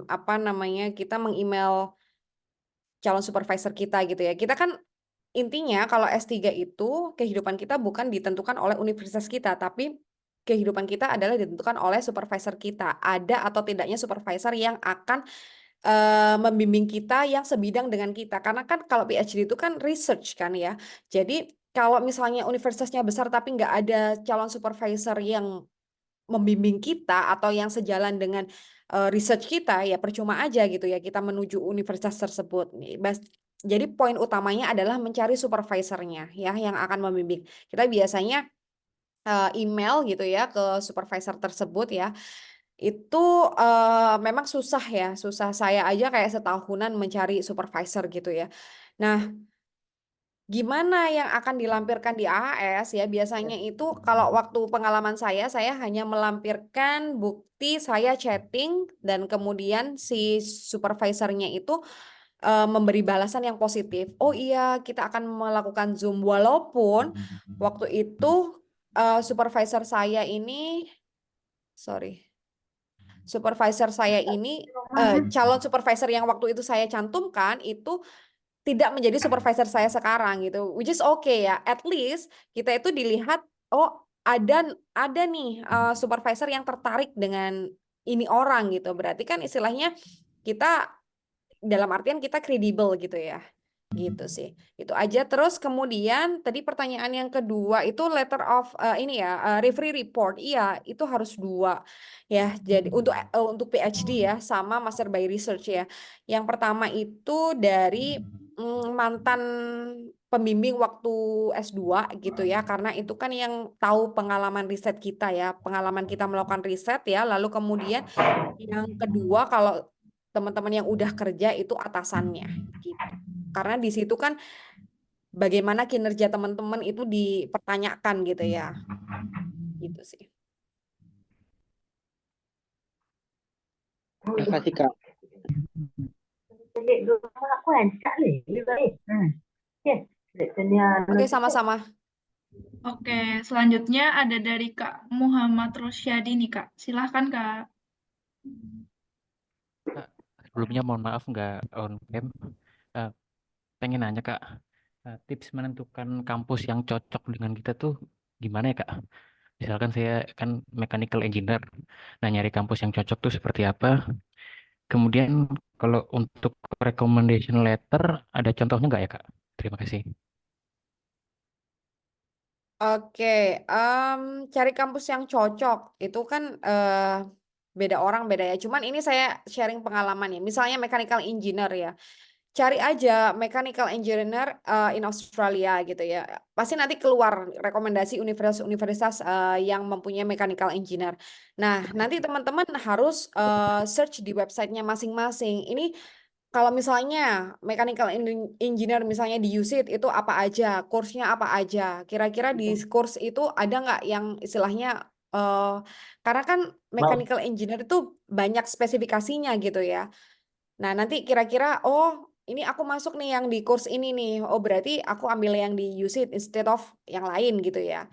apa namanya kita meng-email calon supervisor kita gitu ya. Kita kan intinya kalau S3 itu kehidupan kita bukan ditentukan oleh universitas kita, tapi kehidupan kita adalah ditentukan oleh supervisor kita. Ada atau tidaknya supervisor yang akan membimbing kita yang sebidang dengan kita. Karena kan kalau PhD itu kan research kan ya. Jadi kalau misalnya universitasnya besar tapi nggak ada calon supervisor yang membimbing kita atau yang sejalan dengan research kita, ya percuma aja gitu ya kita menuju universitas tersebut. Jadi poin utamanya adalah mencari supervisornya ya yang akan membimbing. Kita biasanya email gitu ya ke supervisor tersebut ya. Itu memang susah ya, susah. Saya aja kayak setahunan mencari supervisor gitu ya. Nah, gimana yang akan dilampirkan di AHS ya? Biasanya itu kalau waktu pengalaman saya hanya melampirkan bukti saya chatting dan kemudian si supervisornya itu memberi balasan yang positif. Oh iya, kita akan melakukan Zoom walaupun waktu itu supervisor saya ini, sorry, supervisor saya ini calon supervisor yang waktu itu saya cantumkan itu tidak menjadi supervisor saya sekarang gitu, which is okay ya, at least kita itu dilihat, oh ada nih supervisor yang tertarik dengan ini orang gitu, berarti kan istilahnya kita dalam artian kita kredibel gitu ya, gitu sih, itu aja. Terus kemudian tadi pertanyaan yang kedua itu letter of ini ya, referee report, iya itu harus dua ya, jadi untuk PhD ya sama master by research ya. Yang pertama itu dari mantan pembimbing waktu S2 gitu ya, karena itu kan yang tahu pengalaman riset kita ya, pengalaman kita melakukan riset ya. Lalu kemudian yang kedua kalau teman-teman yang udah kerja itu atasannya gitu. Karena di situ kan bagaimana kinerja teman-teman itu dipertanyakan gitu ya. Gitu sih. Terima kasih Kak. Oke, sama-sama. Oke, selanjutnya ada dari Kak Muhammad Rosyadi nih Kak. Silahkan Kak. Kak, sebelumnya mohon maaf nggak on cam. Eh, pengen nanya Kak, tips menentukan kampus yang cocok dengan kita tuh gimana ya Kak? Misalkan saya kan mechanical engineer, nah nyari kampus yang cocok tuh seperti apa? Kemudian kalau untuk recommendation letter ada contohnya nggak ya Kak? Terima kasih. Oke, cari kampus yang cocok itu kan beda orang beda ya. Cuman ini saya sharing pengalaman ya. Misalnya mechanical engineer ya. Cari aja mechanical engineer in Australia gitu ya. Pasti nanti keluar rekomendasi universitas-universitas yang mempunyai mechanical engineer. Nah, nanti teman-teman harus search di websitenya masing-masing. Ini kalau misalnya mechanical engineer misalnya di USIT itu apa aja, course-nya apa aja. Kira-kira di course itu ada nggak yang istilahnya karena kan Maaf, mechanical engineer itu banyak spesifikasinya gitu ya. Nah, nanti kira-kira oh ini aku masuk nih yang di course ini nih. Oh berarti aku ambil yang di USIT instead of yang lain gitu ya.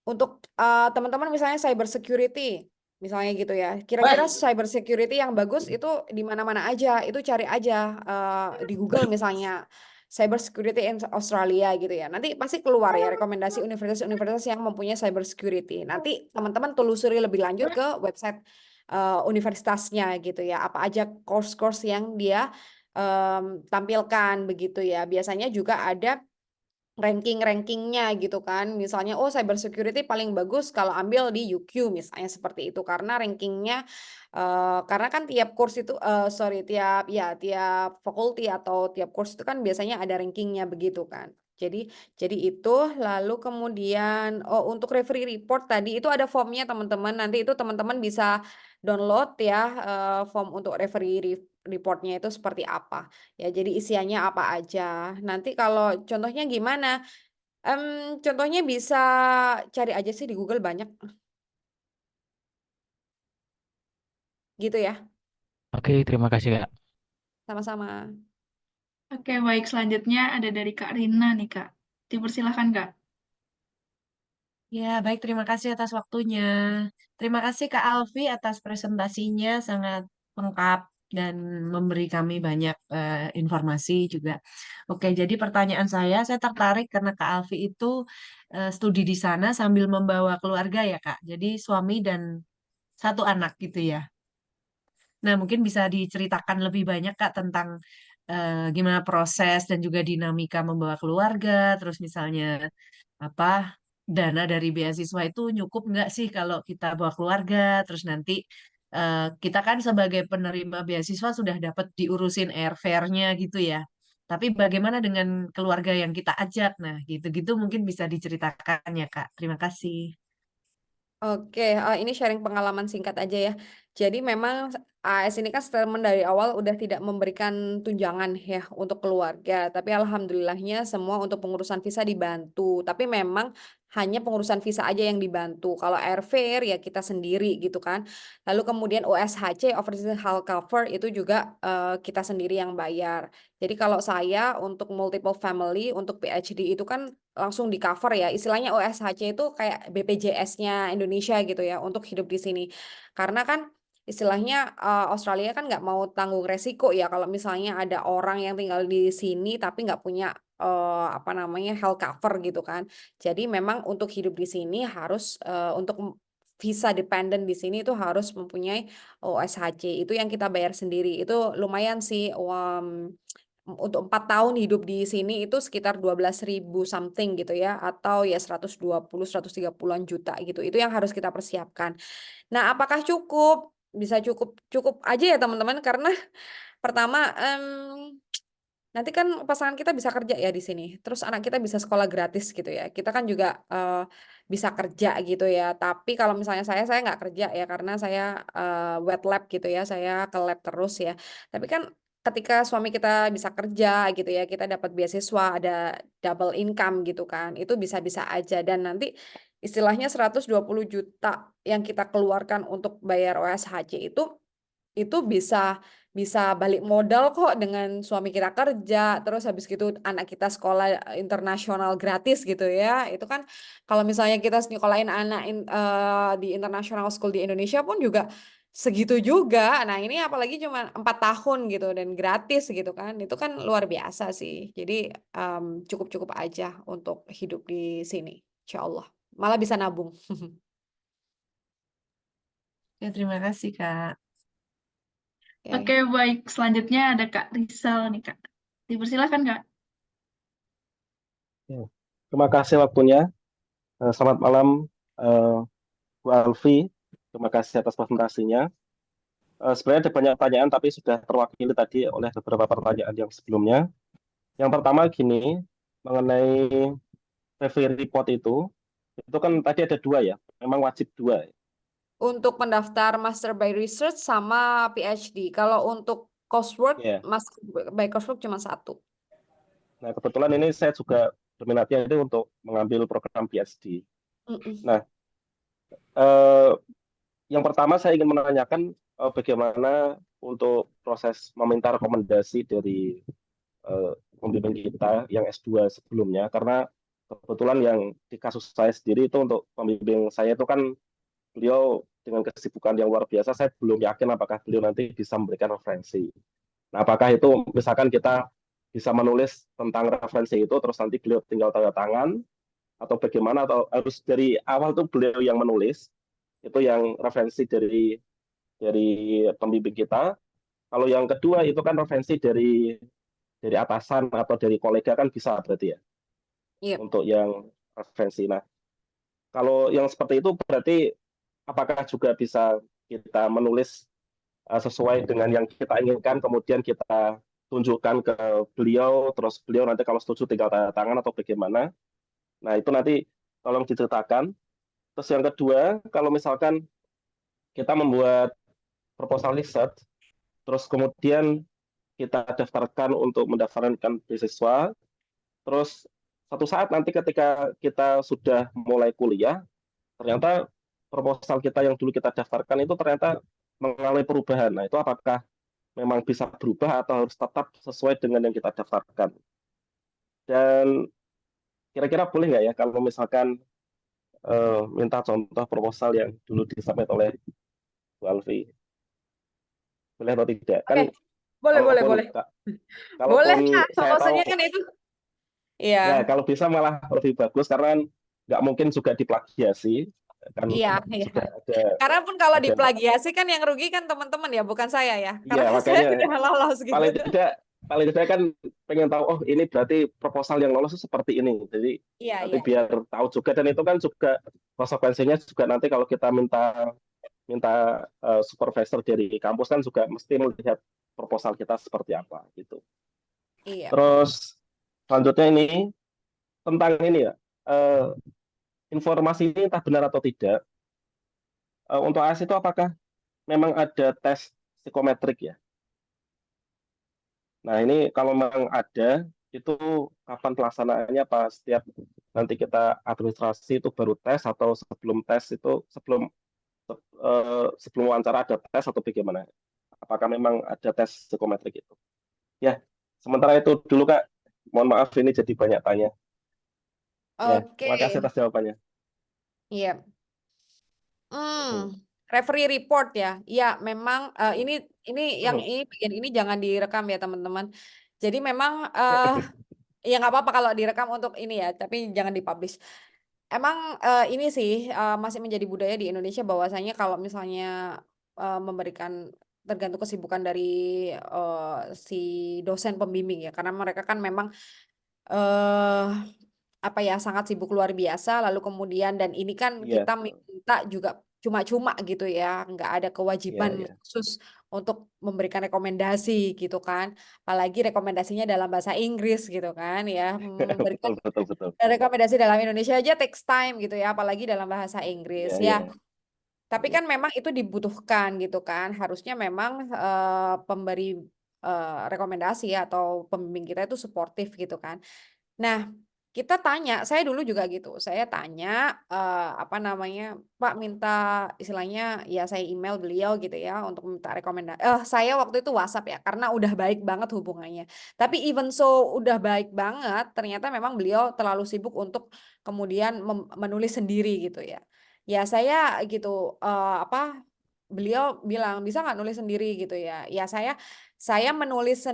Untuk teman-teman misalnya cyber security, misalnya gitu ya. Kira-kira cyber security yang bagus itu di mana-mana aja, itu cari aja di Google misalnya cyber security in Australia gitu ya. Nanti pasti keluar ya rekomendasi universitas-universitas yang mempunyai cyber security. Nanti teman-teman telusuri lebih lanjut ke website universitasnya gitu ya. Apa aja course-course yang dia tampilkan begitu ya. Biasanya juga ada ranking-rankingnya gitu kan. Misalnya, oh cyber security paling bagus kalau ambil di UQ misalnya seperti itu karena rankingnya karena kan tiap course itu tiap fakulti atau tiap course itu kan biasanya ada rankingnya begitu kan. Jadi itu lalu kemudian untuk referee report tadi itu ada formnya teman-teman. Nanti itu teman-teman bisa download ya form untuk referee reportnya itu seperti apa. Ya, jadi isiannya apa aja. Nanti kalau contohnya gimana? Contohnya bisa cari aja sih di Google banyak. Gitu ya. Oke, terima kasih Kak. Sama-sama. Oke, baik. Selanjutnya ada dari Kak Rina nih, Kak. Dipersilahkan, Kak. Ya, baik. Terima kasih atas waktunya. Terima kasih Kak Alfi atas presentasinya sangat lengkap dan memberi kami banyak informasi juga. Oke, jadi pertanyaan saya tertarik karena Kak Alfi itu studi di sana sambil membawa keluarga ya Kak. Jadi suami dan satu anak gitu ya. Nah, mungkin bisa diceritakan lebih banyak Kak tentang gimana proses dan juga dinamika membawa keluarga, terus misalnya apa dana dari beasiswa itu cukup nggak sih kalau kita bawa keluarga, terus nanti kita kan sebagai penerima beasiswa sudah dapat diurusin airfare-nya gitu ya. Tapi bagaimana dengan keluarga yang kita ajak? Nah, gitu-gitu mungkin bisa diceritakan ya Kak. Terima kasih. Oke, ini sharing pengalaman singkat aja ya. Jadi memang AS ini kan statement dari awal udah tidak memberikan tunjangan ya untuk keluarga. Tapi alhamdulillahnya semua untuk pengurusan visa dibantu. Tapi memang hanya pengurusan visa aja yang dibantu. Kalau airfare ya kita sendiri gitu kan. Lalu kemudian OSHC, Overseas Health Cover itu juga kita sendiri yang bayar. Jadi kalau saya untuk multiple family, untuk PhD itu kan langsung di cover ya. Istilahnya OSHC itu kayak BPJS-nya Indonesia gitu ya untuk hidup di sini. Karena kan istilahnya Australia kan nggak mau tanggung resiko ya kalau misalnya ada orang yang tinggal di sini tapi nggak punya apa namanya health cover gitu kan. Jadi memang untuk hidup di sini harus untuk visa dependent di sini itu harus mempunyai OSHC. Itu yang kita bayar sendiri. Itu lumayan sih untuk 4 tahun hidup di sini itu sekitar 12.000 something gitu ya atau ya 130-130-an juta gitu. Itu yang harus kita persiapkan. Nah, apakah cukup? Bisa cukup cukup aja ya teman-teman karena pertama nanti kan pasangan kita bisa kerja ya di sini. Terus anak kita bisa sekolah gratis gitu ya. Kita kan juga bisa kerja gitu ya. Tapi kalau misalnya saya nggak kerja ya karena saya wet lab gitu ya. Saya ke lab terus ya. Tapi kan ketika suami kita bisa kerja gitu ya, kita dapat beasiswa, ada double income gitu kan. Itu bisa-bisa aja dan nanti istilahnya 120 juta yang kita keluarkan untuk bayar OSHC itu bisa balik modal kok dengan suami kita kerja, terus habis gitu anak kita sekolah internasional gratis gitu ya. Itu kan kalau misalnya kita nyekolahin anak di international school di Indonesia pun juga segitu juga. Nah, ini apalagi cuma 4 tahun gitu dan gratis gitu kan. Itu kan luar biasa sih. Jadi cukup-cukup aja untuk hidup di sini, insya Allah. Malah bisa nabung. Ya, terima kasih Kak. Oke, baik. Selanjutnya ada Kak Rizal nih, Kak. Dipersilahkan, Kak. Ya. Terima kasih waktunya. Selamat malam, eh, Bu Alfi. Terima kasih atas presentasinya. Sebenarnya ada banyak pertanyaan, tapi sudah terwakili tadi oleh beberapa pertanyaan yang sebelumnya. Yang pertama gini, mengenai review report itu kan tadi ada 2 ya, memang wajib 2. Untuk pendaftar Master by Research sama PhD. Kalau untuk coursework Ya. by coursework cuma 1. Nah, kebetulan ini saya juga berminatnya itu untuk mengambil program PhD. Mm-mm. Nah, eh, yang pertama saya ingin menanyakan bagaimana untuk proses meminta rekomendasi dari pembimbing kita yang S2 sebelumnya, karena kebetulan yang di kasus saya sendiri itu untuk pembimbing saya itu kan beliau dengan kesibukan yang luar biasa, saya belum yakin apakah beliau nanti bisa memberikan referensi. Nah, apakah itu misalkan kita bisa menulis tentang referensi itu, terus nanti beliau tinggal tanda tangan, atau bagaimana, atau harus dari awal tuh beliau yang menulis, itu yang referensi dari pembimbing kita. Kalau yang kedua itu kan referensi dari atasan atau dari kolega kan bisa berarti ya, Iya. untuk yang referensi. Nah, kalau yang seperti itu berarti apakah juga bisa kita menulis sesuai dengan yang kita inginkan, kemudian kita tunjukkan ke beliau, terus beliau nanti kalau setuju tinggal tanda tangan atau bagaimana. Nah, itu nanti tolong diceritakan. Terus yang kedua, kalau misalkan kita membuat proposal riset, terus kemudian kita daftarkan untuk mendaftarkan beasiswa, terus satu saat nanti ketika kita sudah mulai kuliah, ternyata proposal kita yang dulu kita daftarkan itu ternyata mengalami perubahan. Nah, itu apakah memang bisa berubah atau harus tetap sesuai dengan yang kita daftarkan? Dan kira-kira boleh nggak ya kalau misalkan minta contoh proposal yang dulu disubmit oleh Bu Alfi? Boleh atau tidak? Oke, Kan boleh. kalaupun Boleh, kalaupun Kak. saya Solusinya tahu, kan itu. ya Iya, kalau bisa malah lebih bagus karena nggak mungkin juga diplagiasi, kan iya. sudah ada Karena pun kalau ada diplagiasi kan yang rugi kan teman-teman ya, bukan saya ya. iya, Karena saya makanya sudah lolos gitu. paling tidak kan pengen tahu, oh ini berarti proposal yang lolos itu seperti ini, jadi Iya, nanti iya. biar tahu juga. Dan itu kan juga konsekuensinya juga nanti kalau kita minta minta supervisor dari kampus kan juga mesti melihat proposal kita seperti apa gitu. Iya. Terus selanjutnya ini tentang ini ya, informasi ini entah benar atau tidak, untuk AS itu apakah memang ada tes psikometrik ya? Nah, ini kalau memang ada, itu kapan pelaksanaannya? Apa setiap nanti kita administrasi itu baru tes, atau sebelum tes itu sebelum wawancara ada tes atau bagaimana? Apakah memang ada tes psikometrik itu? Ya, sementara itu dulu Kak. Mohon maaf ini jadi banyak tanya. Ya, Oke. terima kasih atas jawabannya. Iya. Hmm. Referee report ya. Ya, memang ini bagian ini jangan direkam ya, teman-teman. Jadi memang ya nggak apa-apa kalau direkam untuk ini ya, tapi jangan dipublish. Emang ini sih masih menjadi budaya di Indonesia bahwasanya kalau misalnya memberikan tergantung kesibukan dari si dosen pembimbing ya, karena mereka kan memang eh apa ya sangat sibuk luar biasa. Lalu kemudian dan ini kan Iya, kita minta juga cuma-cuma gitu ya, nggak ada iya, kewajiban iya. khusus untuk memberikan rekomendasi gitu kan. Apalagi rekomendasinya dalam bahasa Inggris gitu kan ya, memberikan Betul, betul, betul. rekomendasi dalam Indonesia aja takes time gitu ya, apalagi dalam bahasa Iya, Inggris iya. ya. Tapi Hmm. kan memang itu dibutuhkan gitu kan. Harusnya memang pemberi rekomendasi atau pembimbing kita itu suportif gitu kan. Nah, kita tanya, saya dulu juga gitu. Saya tanya apa namanya, Pak minta istilahnya ya saya email beliau gitu ya untuk minta rekomendasi. Saya waktu itu WhatsApp ya karena udah baik banget hubungannya. Tapi even so udah baik banget, ternyata memang beliau terlalu sibuk untuk kemudian menulis sendiri gitu ya. Ya saya gitu apa beliau bilang bisa nggak nulis sendiri gitu ya. Ya saya menulis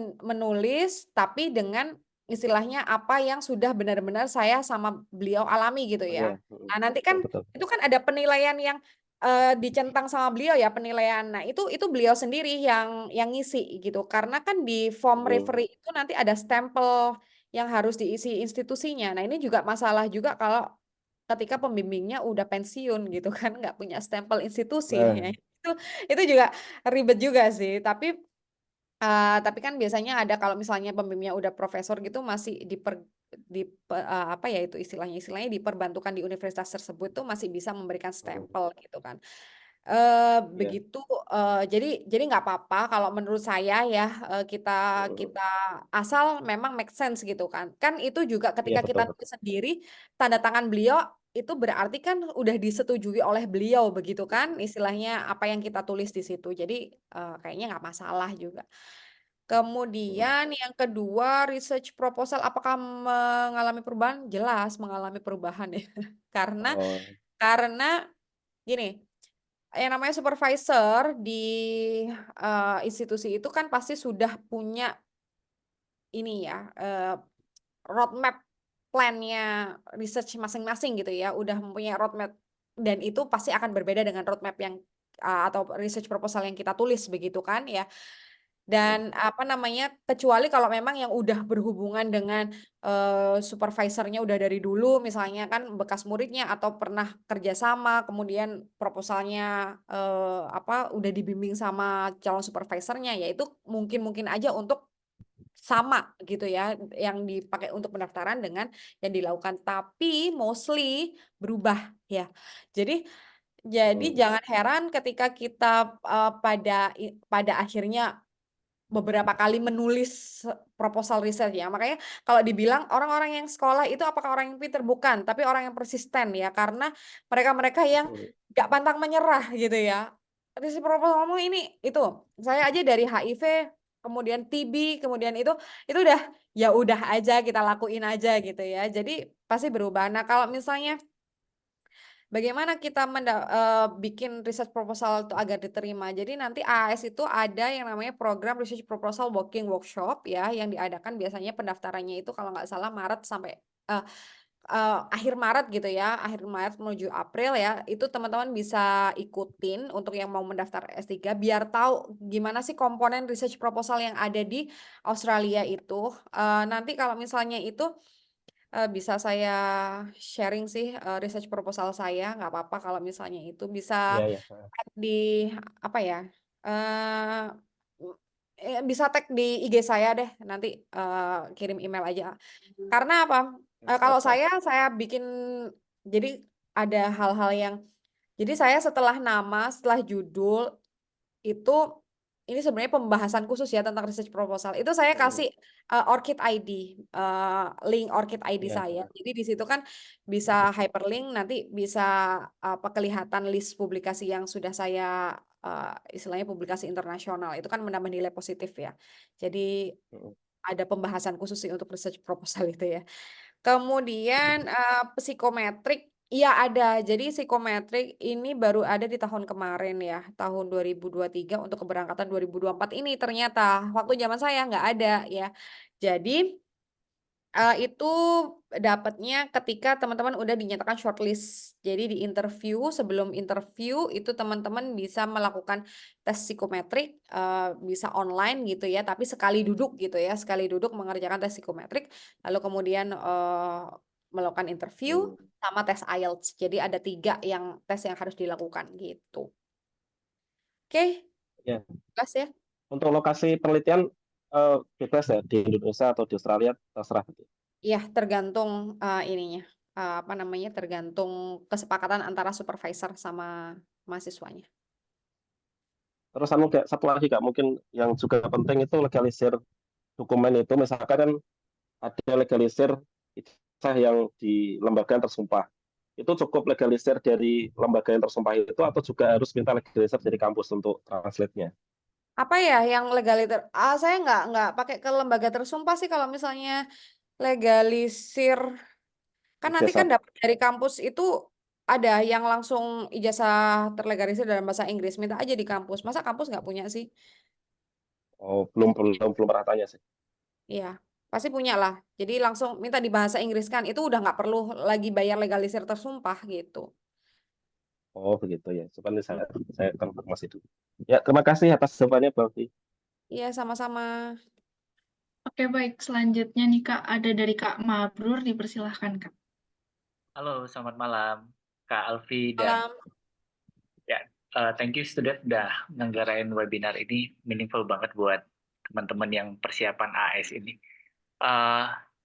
tapi dengan istilahnya apa yang sudah benar-benar saya sama beliau alami gitu Oh, iya. ya. Hmm. Nah, nanti Betul, kan betul. itu kan ada penilaian yang dicentang sama beliau ya penilaian. Nah, itu beliau sendiri yang ngisi gitu. Karena kan di form Hmm. referee itu nanti ada stempel yang harus diisi institusinya. Nah, ini juga masalah juga kalau ketika pembimbingnya udah pensiun gitu kan nggak punya stempel institusi Nah, ya. Itu juga ribet juga sih. Tapi kan biasanya ada kalau misalnya pembimbingnya udah profesor gitu masih apa ya itu istilahnya diperbantukan di universitas tersebut tuh masih bisa memberikan stempel gitu kan. Iya. Begitu, jadi nggak apa-apa kalau menurut saya ya, kita kita asal memang make sense gitu kan. Kan itu juga Iya, ketika kita betul. tulis sendiri, tanda tangan beliau itu berarti kan udah disetujui oleh beliau begitu kan, istilahnya apa yang kita tulis di situ. Jadi kayaknya nggak masalah juga. Kemudian yang kedua, research proposal apakah mengalami perubahan? Jelas mengalami perubahan ya. Karena Oh, karena gini, yang namanya supervisor di institusi itu kan pasti sudah punya ini ya, roadmap plan-nya research masing-masing gitu ya, udah mempunyai roadmap dan itu pasti akan berbeda dengan roadmap yang atau research proposal yang kita tulis begitu kan ya. Dan apa namanya, kecuali kalau memang yang udah berhubungan dengan supervisornya udah dari dulu, misalnya kan bekas muridnya atau pernah kerja sama, kemudian proposalnya apa udah dibimbing sama calon supervisornya, ya itu mungkin aja untuk sama gitu ya, yang dipakai untuk pendaftaran dengan yang dilakukan, tapi mostly berubah ya. Jadi jangan heran ketika kita pada akhirnya beberapa kali menulis proposal riset ya. Makanya kalau dibilang orang-orang yang sekolah itu apakah orang yang pintar? Bukan, tapi orang yang persisten ya. Karena mereka-mereka yang gak pantang menyerah gitu ya. Riset proposalmu ini, itu. Saya aja dari HIV, kemudian TB, kemudian itu udah, ya udah aja kita lakuin aja gitu ya. Jadi pasti berubah. Nah kalau misalnya bagaimana kita bikin research proposal itu agar diterima? Jadi nanti AAS itu ada yang namanya program research proposal working workshop ya, yang diadakan biasanya pendaftarannya itu kalau nggak salah Maret sampai akhir Maret gitu ya, akhir Maret menuju April ya, itu teman-teman bisa ikutin untuk yang mau mendaftar S3 biar tahu gimana sih komponen research proposal yang ada di Australia itu. Nanti kalau misalnya itu bisa saya sharing sih research proposal saya, nggak apa-apa kalau misalnya itu bisa iya. tag di apa ya, eh, bisa tag di IG saya deh nanti, kirim email aja. Karena apa? Kalau Siap. saya bikin, jadi ada hal-hal yang, jadi saya setelah nama, setelah judul itu, ini sebenarnya pembahasan khusus ya tentang research proposal. Itu saya kasih ORCID ID, link ORCID ID Iya. saya. Jadi di situ kan bisa hyperlink, nanti bisa apa kelihatan list publikasi yang sudah saya istilahnya publikasi internasional. Itu kan menambah nilai positif ya. Jadi ada pembahasan khusus sih untuk research proposal itu ya. Kemudian psikometrik, iya ada. Jadi psikometrik ini baru ada di tahun kemarin ya, tahun 2023 untuk keberangkatan 2024 ini ternyata. Waktu zaman saya nggak ada ya. Jadi itu dapatnya ketika teman-teman udah dinyatakan shortlist. Jadi di interview, sebelum interview itu teman-teman bisa melakukan tes psikometrik, bisa online gitu ya, tapi sekali duduk gitu ya, sekali duduk mengerjakan tes psikometrik, lalu kemudian melakukan interview sama tes IELTS. Jadi ada 3 tes yang harus dilakukan gitu. Oke, Iya. jelas ya? Untuk lokasi penelitian bebas ya di Indonesia atau di Australia terserah. Iya, tergantung ininya, apa namanya, tergantung kesepakatan antara supervisor sama mahasiswanya. Terus satu lagi Kak, mungkin yang juga penting itu legalisir dokumen itu, misalkan kan ada legalisir ijazah yang di lembaga yang tersumpah. Itu cukup legalisir dari lembaga yang tersumpah itu atau juga harus minta legalisir dari kampus untuk translate-nya? Apa ya yang legaliter? Saya nggak pakai ke lembaga tersumpah sih kalau misalnya legalisir. Kan nanti kan Ijazah. dapat dari kampus itu ada yang langsung ijazah terlegalisir dalam bahasa Inggris. Minta aja di kampus. Masa kampus nggak punya sih? Oh, belum pernah tanya sih. Iya, pasti punya lah. Jadi langsung minta di bahasa Inggris kan. Itu udah nggak perlu lagi bayar legalisir tersumpah gitu. Oh, begitu ya. Coba nih saya konfirmasi dulu. Ya, terima kasih atas jawabannya, Bang Fi. Iya, sama-sama. Oke, baik. Selanjutnya nih, Kak, ada dari Kak Mabrur, dipersilahkan, Kak. Halo, selamat malam, Kak Alfi dan Malam. ya, thank you sudah ngelenggarain webinar ini, meaningful banget buat teman-teman yang persiapan AS ini.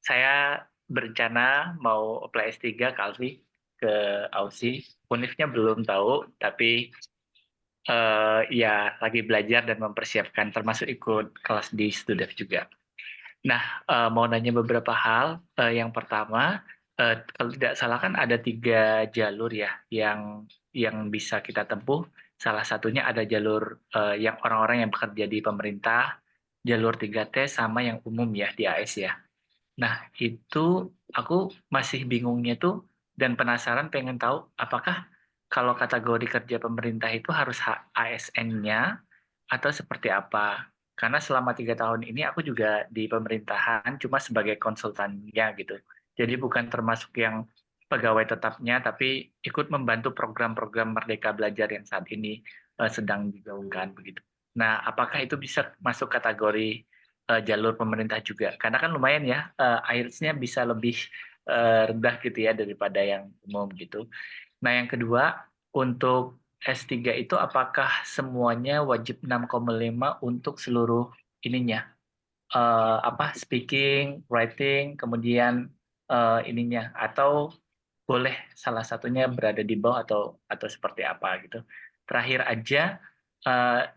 Saya berencana mau apply S3 Kak Alfi ke Aussie. Univnya belum tahu, tapi ya lagi belajar dan mempersiapkan, termasuk ikut kelas di Studef juga. Nah, mau nanya beberapa hal. Yang pertama, kalau tidak salah kan ada 3 jalur ya yang bisa kita tempuh. Salah satunya ada jalur yang orang-orang yang bekerja di pemerintah, jalur 3T sama yang umum ya di AS ya. Nah, itu aku masih bingungnya tuh dan penasaran pengen tahu apakah kalau kategori kerja pemerintah itu harus ASN-nya atau seperti apa? Karena selama 3 tahun ini aku juga di pemerintahan cuma sebagai konsultannya gitu. Jadi bukan termasuk yang pegawai tetapnya, tapi ikut membantu program-program Merdeka Belajar yang saat ini sedang digaungkan begitu. Nah, apakah itu bisa masuk kategori jalur pemerintah juga? Karena kan lumayan ya, IELTS-nya bisa lebih rendah gitu ya daripada yang umum gitu. Nah, yang kedua, untuk S3 itu apakah semuanya wajib 6,5 untuk seluruh ininya? Speaking, writing, kemudian ininya, atau boleh salah satunya berada di bawah atau seperti apa gitu. Terakhir aja,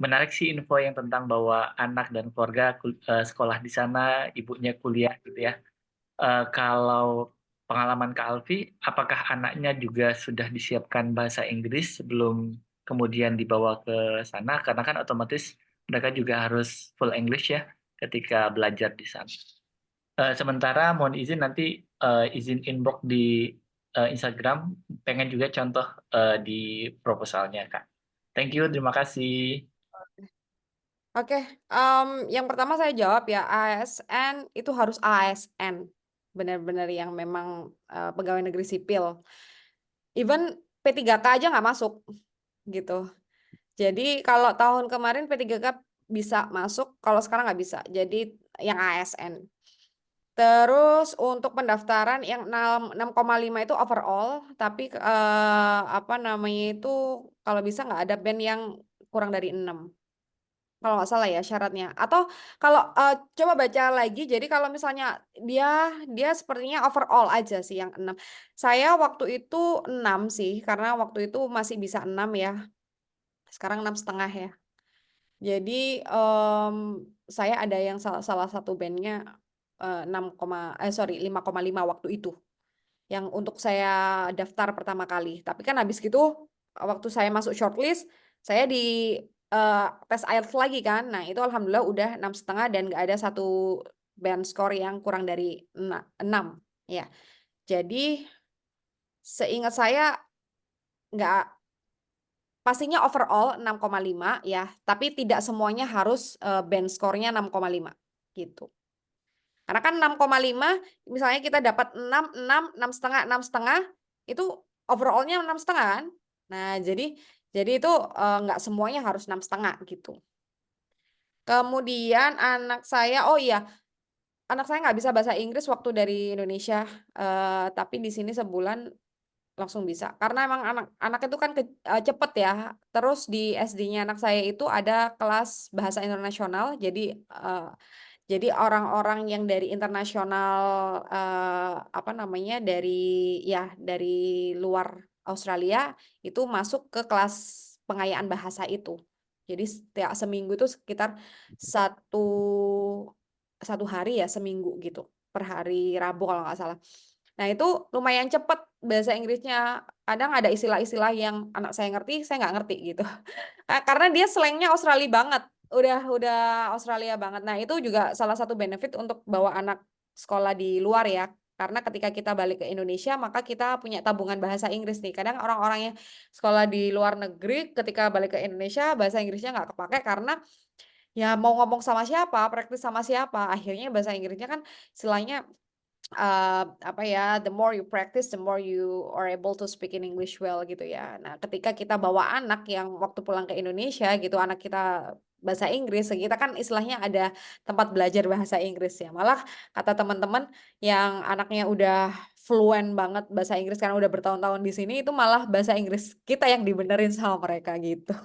menarik sih info yang tentang bahwa anak dan keluarga sekolah di sana, ibunya kuliah gitu ya. Kalau pengalaman Kak Alfi, apakah anaknya juga sudah disiapkan bahasa Inggris sebelum kemudian dibawa ke sana? Karena kan otomatis mereka juga harus full English ya ketika belajar di sana. Sementara mohon izin nanti izin inbox di Instagram, pengen juga contoh di proposalnya Kak. Thank you, terima kasih. Oke, yang pertama saya jawab ya, ASN itu harus ASN, benar-benar yang memang pegawai negeri sipil. Even P3K aja nggak masuk, gitu. Jadi kalau tahun kemarin P3K bisa masuk, kalau sekarang nggak bisa. Jadi yang ASN. Terus untuk pendaftaran yang 6,5 itu overall, tapi apa namanya itu kalau bisa nggak ada band yang kurang dari 6. Kalau nggak salah ya syaratnya. Atau kalau coba baca lagi, jadi kalau misalnya dia sepertinya overall aja sih yang 6. Saya waktu itu 6 sih, karena waktu itu masih bisa 6 ya. Sekarang 6,5 ya. Jadi saya ada yang salah satu bandnya 5,5 waktu itu. Yang untuk saya daftar pertama kali. Tapi kan habis gitu waktu saya masuk shortlist, saya di tes IELTS lagi kan. Nah, itu alhamdulillah udah 6,5 dan nggak ada satu band score yang kurang dari 6 ya. Jadi seingat saya nggak pastinya overall 6,5 ya, tapi tidak semuanya harus band score-nya 6,5 gitu. Karena kan 6,5 misalnya kita dapat 6, 6,5, 6,5 itu overall-nya 6,5 kan. Nah, jadi itu nggak semuanya harus 6,5 gitu. Kemudian anak saya, oh iya, anak saya nggak bisa bahasa Inggris waktu dari Indonesia, tapi di sini sebulan langsung bisa. Karena emang anak itu kan cepet ya. Terus di SD-nya anak saya itu ada kelas bahasa internasional, jadi orang-orang yang dari internasional apa namanya dari luar Australia itu masuk ke kelas pengayaan bahasa itu. Jadi setiap seminggu itu sekitar satu hari ya seminggu gitu, per hari Rabu kalau nggak salah. Nah itu lumayan cepet bahasa Inggrisnya. Kadang ada istilah-istilah yang anak saya ngerti, saya nggak ngerti gitu. Karena dia slangnya Australia banget, udah Australia banget. Nah itu juga salah satu benefit untuk bawa anak sekolah di luar ya. Karena ketika kita balik ke Indonesia, maka kita punya tabungan bahasa Inggris nih. Kadang orang-orang yang sekolah di luar negeri, ketika balik ke Indonesia, bahasa Inggrisnya nggak kepake karena ya mau ngomong sama siapa, praktis sama siapa. Akhirnya bahasa Inggrisnya kan istilahnya the more you practice, the more you are able to speak in English well gitu ya. Nah, ketika kita bawa anak yang waktu pulang ke Indonesia gitu, anak kita bahasa Inggris, kita kan istilahnya ada tempat belajar bahasa Inggris ya. Malah kata teman-teman yang anaknya udah fluent banget bahasa Inggris karena udah bertahun-tahun di sini, itu malah bahasa Inggris kita yang dibenerin sama mereka gitu.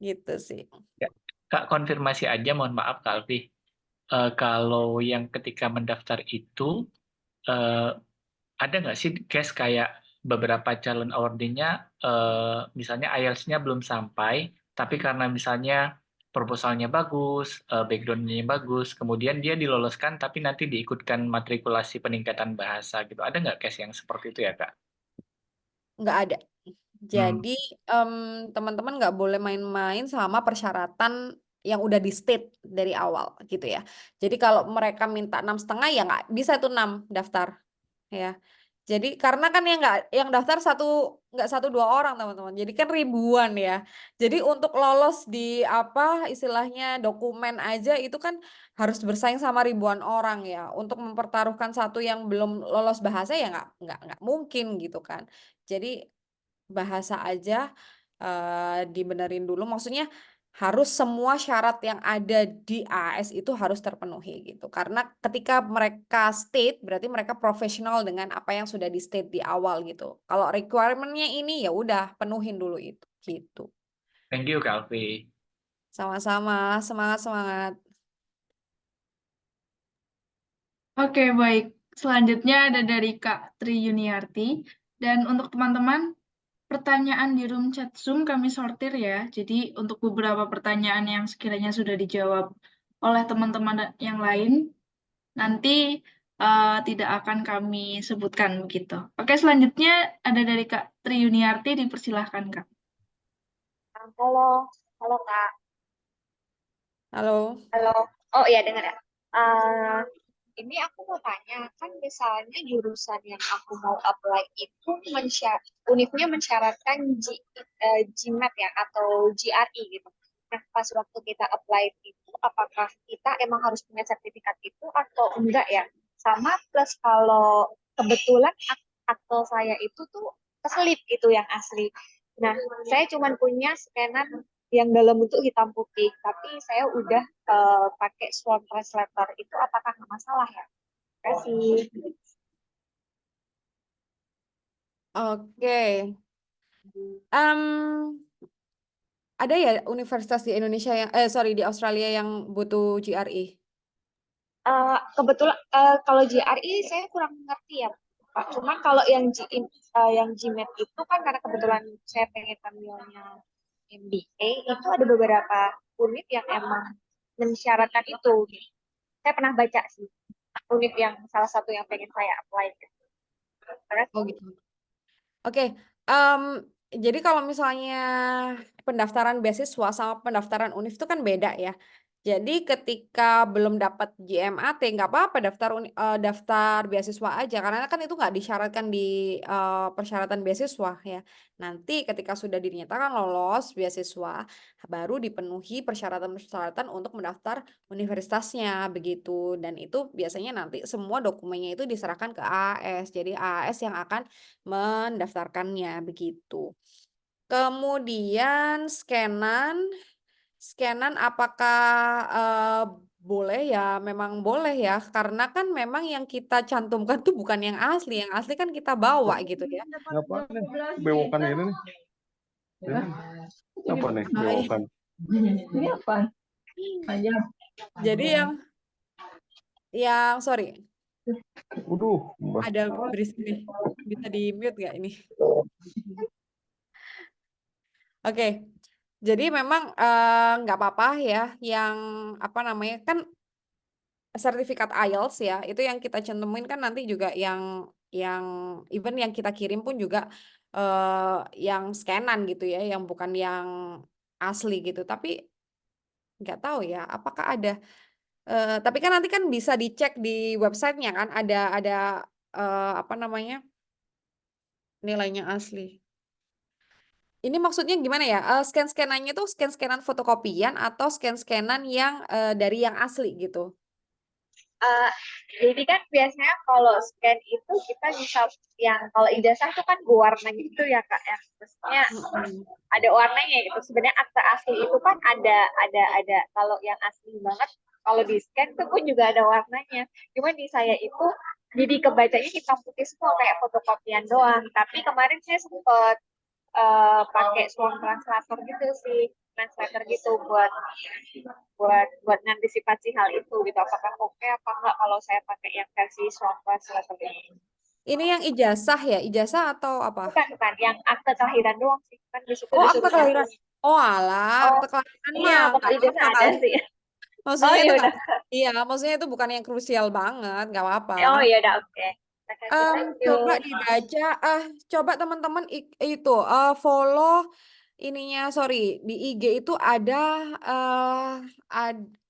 Gitu sih. Ya. Kak, konfirmasi aja, mohon maaf Kak Alfi. Kalau yang ketika mendaftar itu, ada nggak sih case kayak beberapa calon awardee-nya misalnya IELTS-nya belum sampai, tapi karena misalnya proposalnya bagus, background-nya bagus, kemudian dia diloloskan tapi nanti diikutkan matrikulasi peningkatan bahasa gitu. Ada nggak case yang seperti itu ya, Kak? Nggak ada. Jadi teman-teman nggak boleh main-main sama persyaratan yang udah di state dari awal gitu ya. Jadi kalau mereka minta 6,5 ya nggak bisa tuh 6 daftar ya. Jadi karena kan yang daftar nggak 1-2 orang teman-teman. Jadi kan ribuan ya. Jadi untuk lolos di apa istilahnya dokumen aja itu kan harus bersaing sama ribuan orang ya. Untuk mempertaruhkan satu yang belum lolos bahasa ya nggak mungkin gitu kan. Jadi bahasa aja dibenerin dulu. Maksudnya harus semua syarat yang ada di AS itu harus terpenuhi gitu. Karena ketika mereka state berarti mereka profesional dengan apa yang sudah di state di awal gitu. Kalau requirement-nya ini ya udah penuhin dulu itu gitu. Thank you, Kak Alfi. Sama-sama, semangat-semangat. Oke, baik. Selanjutnya ada dari Kak Tri Yuniarti. Dan untuk teman-teman, pertanyaan di room chat Zoom kami sortir ya. Jadi untuk beberapa pertanyaan yang sekiranya sudah dijawab oleh teman-teman yang lain, nanti tidak akan kami sebutkan begitu. Oke, selanjutnya ada dari Kak Tri Yuniarti, dipersilahkan Kak. Halo, halo Kak. Halo. Halo. Oh iya dengar ya. Eh, ini aku mau tanya, kan misalnya jurusan yang aku mau apply itu univnya mensyaratkan GMAT ya atau GRE gitu. Nah, pas waktu kita apply itu, apakah kita emang harus punya sertifikat itu atau enggak ya? Sama plus kalau kebetulan akte saya itu tuh keselip gitu yang asli. Nah, saya cuma punya scanan yang dalam bentuk hitam putih, tapi saya udah pakai swarm translator. Itu apakah nggak masalah ya? Terima kasih. Oke. Ada ya universitas di Indonesia yang di Australia yang butuh GRE? Kebetulan kalau GRE saya kurang ngerti ya, Pak. Cuma kalau yang GMAT itu kan karena kebetulan saya pengen ngambilnya MBA, itu ada beberapa unit yang emang mensyaratkan itu. Saya pernah baca sih unit yang salah satu yang pengen saya apply. Oh gitu. Oke, jadi kalau misalnya pendaftaran beasiswa sama pendaftaran univ itu kan beda ya. Jadi ketika belum dapat GMAT nggak apa-apa daftar beasiswa aja karena kan itu nggak disyaratkan di persyaratan beasiswa ya. Nanti ketika sudah dinyatakan lolos beasiswa baru dipenuhi persyaratan-persyaratan untuk mendaftar universitasnya begitu dan itu biasanya nanti semua dokumennya itu diserahkan ke AAS. Jadi AAS yang akan mendaftarkannya begitu. Kemudian scanan apakah boleh ya? Memang boleh ya, karena kan memang yang kita cantumkan tuh bukan yang asli kan kita bawa gitu ya. Apa nih bewokan ini nih? Apa nih bewokan? Ini apa? Aja. Jadi yang sorry, Waduh, ada berisik nih. Bisa di mute nggak ini? Oke. Jadi memang nggak apa-apa ya yang apa namanya kan sertifikat IELTS ya itu yang kita cantumin kan nanti juga yang even yang kita kirim pun juga yang scanan gitu ya yang bukan yang asli gitu tapi nggak tahu ya apakah ada tapi kan nanti kan bisa dicek di websitenya kan ada apa namanya nilainya asli. Ini maksudnya gimana ya? Scan-scanannya tuh scan-scanan fotokopian atau scan-scanan yang dari yang asli gitu? Jadi kan biasanya kalau scan itu kita bisa yang kalau ijazah itu kan warna gitu ya Kak ya. Maksudnya ada warnanya gitu. Sebenarnya akta asli itu kan ada kalau yang asli banget kalau di scan itu pun juga ada warnanya. Cuma di saya itu jadi kebacanya hitam putih semua kayak fotokopian doang. Tapi kemarin saya sempat pakai swarm translator gitu sih, translator gitu buat ngantisipasi hal itu gitu. Apakah oke apa enggak kalau saya pakai yang versi swarm translator ini? Ini yang ijazah ya? Ijazah atau apa? Bukan, yang akte kelahiran doang sih. Kan di situ Oh, akte disuruh kelahiran. nyantumin. Oh, alah, Oh, akte kelahiran iya, mah kalau nggak ijazah apa-apa ada kali. sih. Oh, Maksudnya iya itu udah. nggak, iya, maksudnya itu bukan yang krusial banget, nggak apa-apa. Oh, iya udah, oke. Makasih, thank you. Coba dibaca, coba teman-teman itu follow ininya, sorry, di IG itu ada,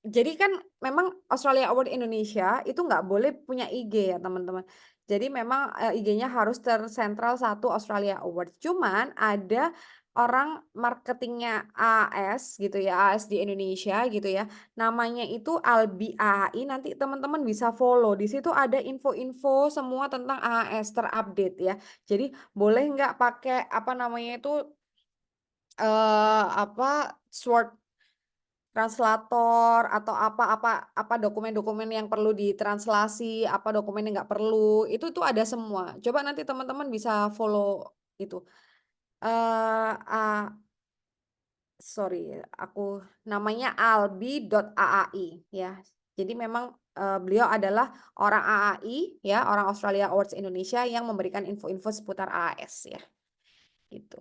jadi kan memang Australia Award Indonesia itu nggak boleh punya IG ya teman-teman. Jadi memang IG-nya harus tersentral satu Australia Award. Cuman ada orang marketingnya AS gitu ya, AS di Indonesia gitu ya. Namanya itu Albi AI. Nanti teman-teman bisa follow. Di situ ada info-info semua tentang AS terupdate ya. Jadi boleh nggak pakai apa namanya itu apa Sword translator atau apa dokumen-dokumen yang perlu ditranslasi, apa dokumen yang nggak perlu, itu ada semua. Coba nanti teman-teman bisa follow itu. Sorry, aku namanya albi.aai ya. Jadi memang beliau adalah orang AAI ya, orang Australia Awards Indonesia yang memberikan info-info seputar AAS ya. Gitu.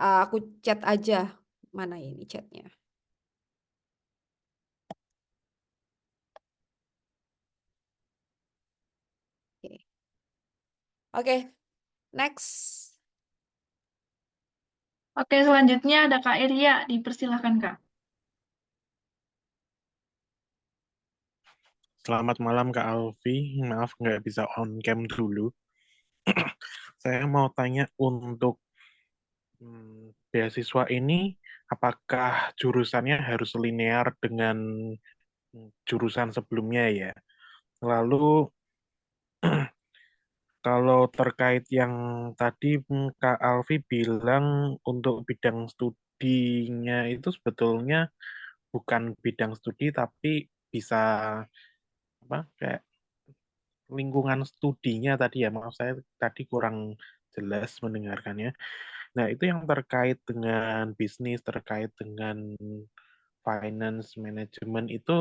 Aku chat aja. Mana ini chatnya? Oke. Oke, next. Oke, selanjutnya ada Kak Eria. Dipersilahkan, Kak. Selamat malam Kak Alfi, maaf nggak bisa on cam dulu. Saya mau tanya untuk beasiswa ini, apakah jurusannya harus linear dengan jurusan sebelumnya ya? Lalu kalau terkait yang tadi Kak Alfi bilang untuk bidang studinya itu sebetulnya bukan bidang studi tapi bisa apa kayak lingkungan studinya tadi ya, maaf saya tadi kurang jelas mendengarkannya. Nah, itu yang terkait dengan bisnis, terkait dengan finance management itu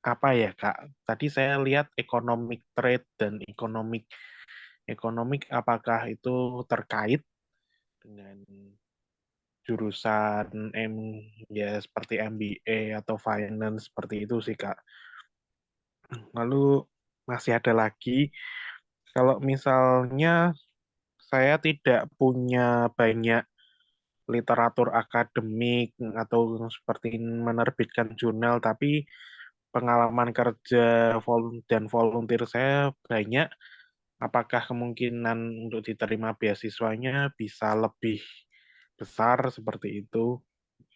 apa ya, Kak? Tadi saya lihat economic trade dan economic apakah itu terkait dengan jurusan ya seperti MBA atau finance seperti itu sih, Kak. Lalu masih ada lagi, kalau misalnya saya tidak punya banyak literatur akademik atau seperti menerbitkan jurnal, tapi pengalaman kerja dan volunteer saya banyak. Apakah kemungkinan untuk diterima beasiswanya bisa lebih besar seperti itu?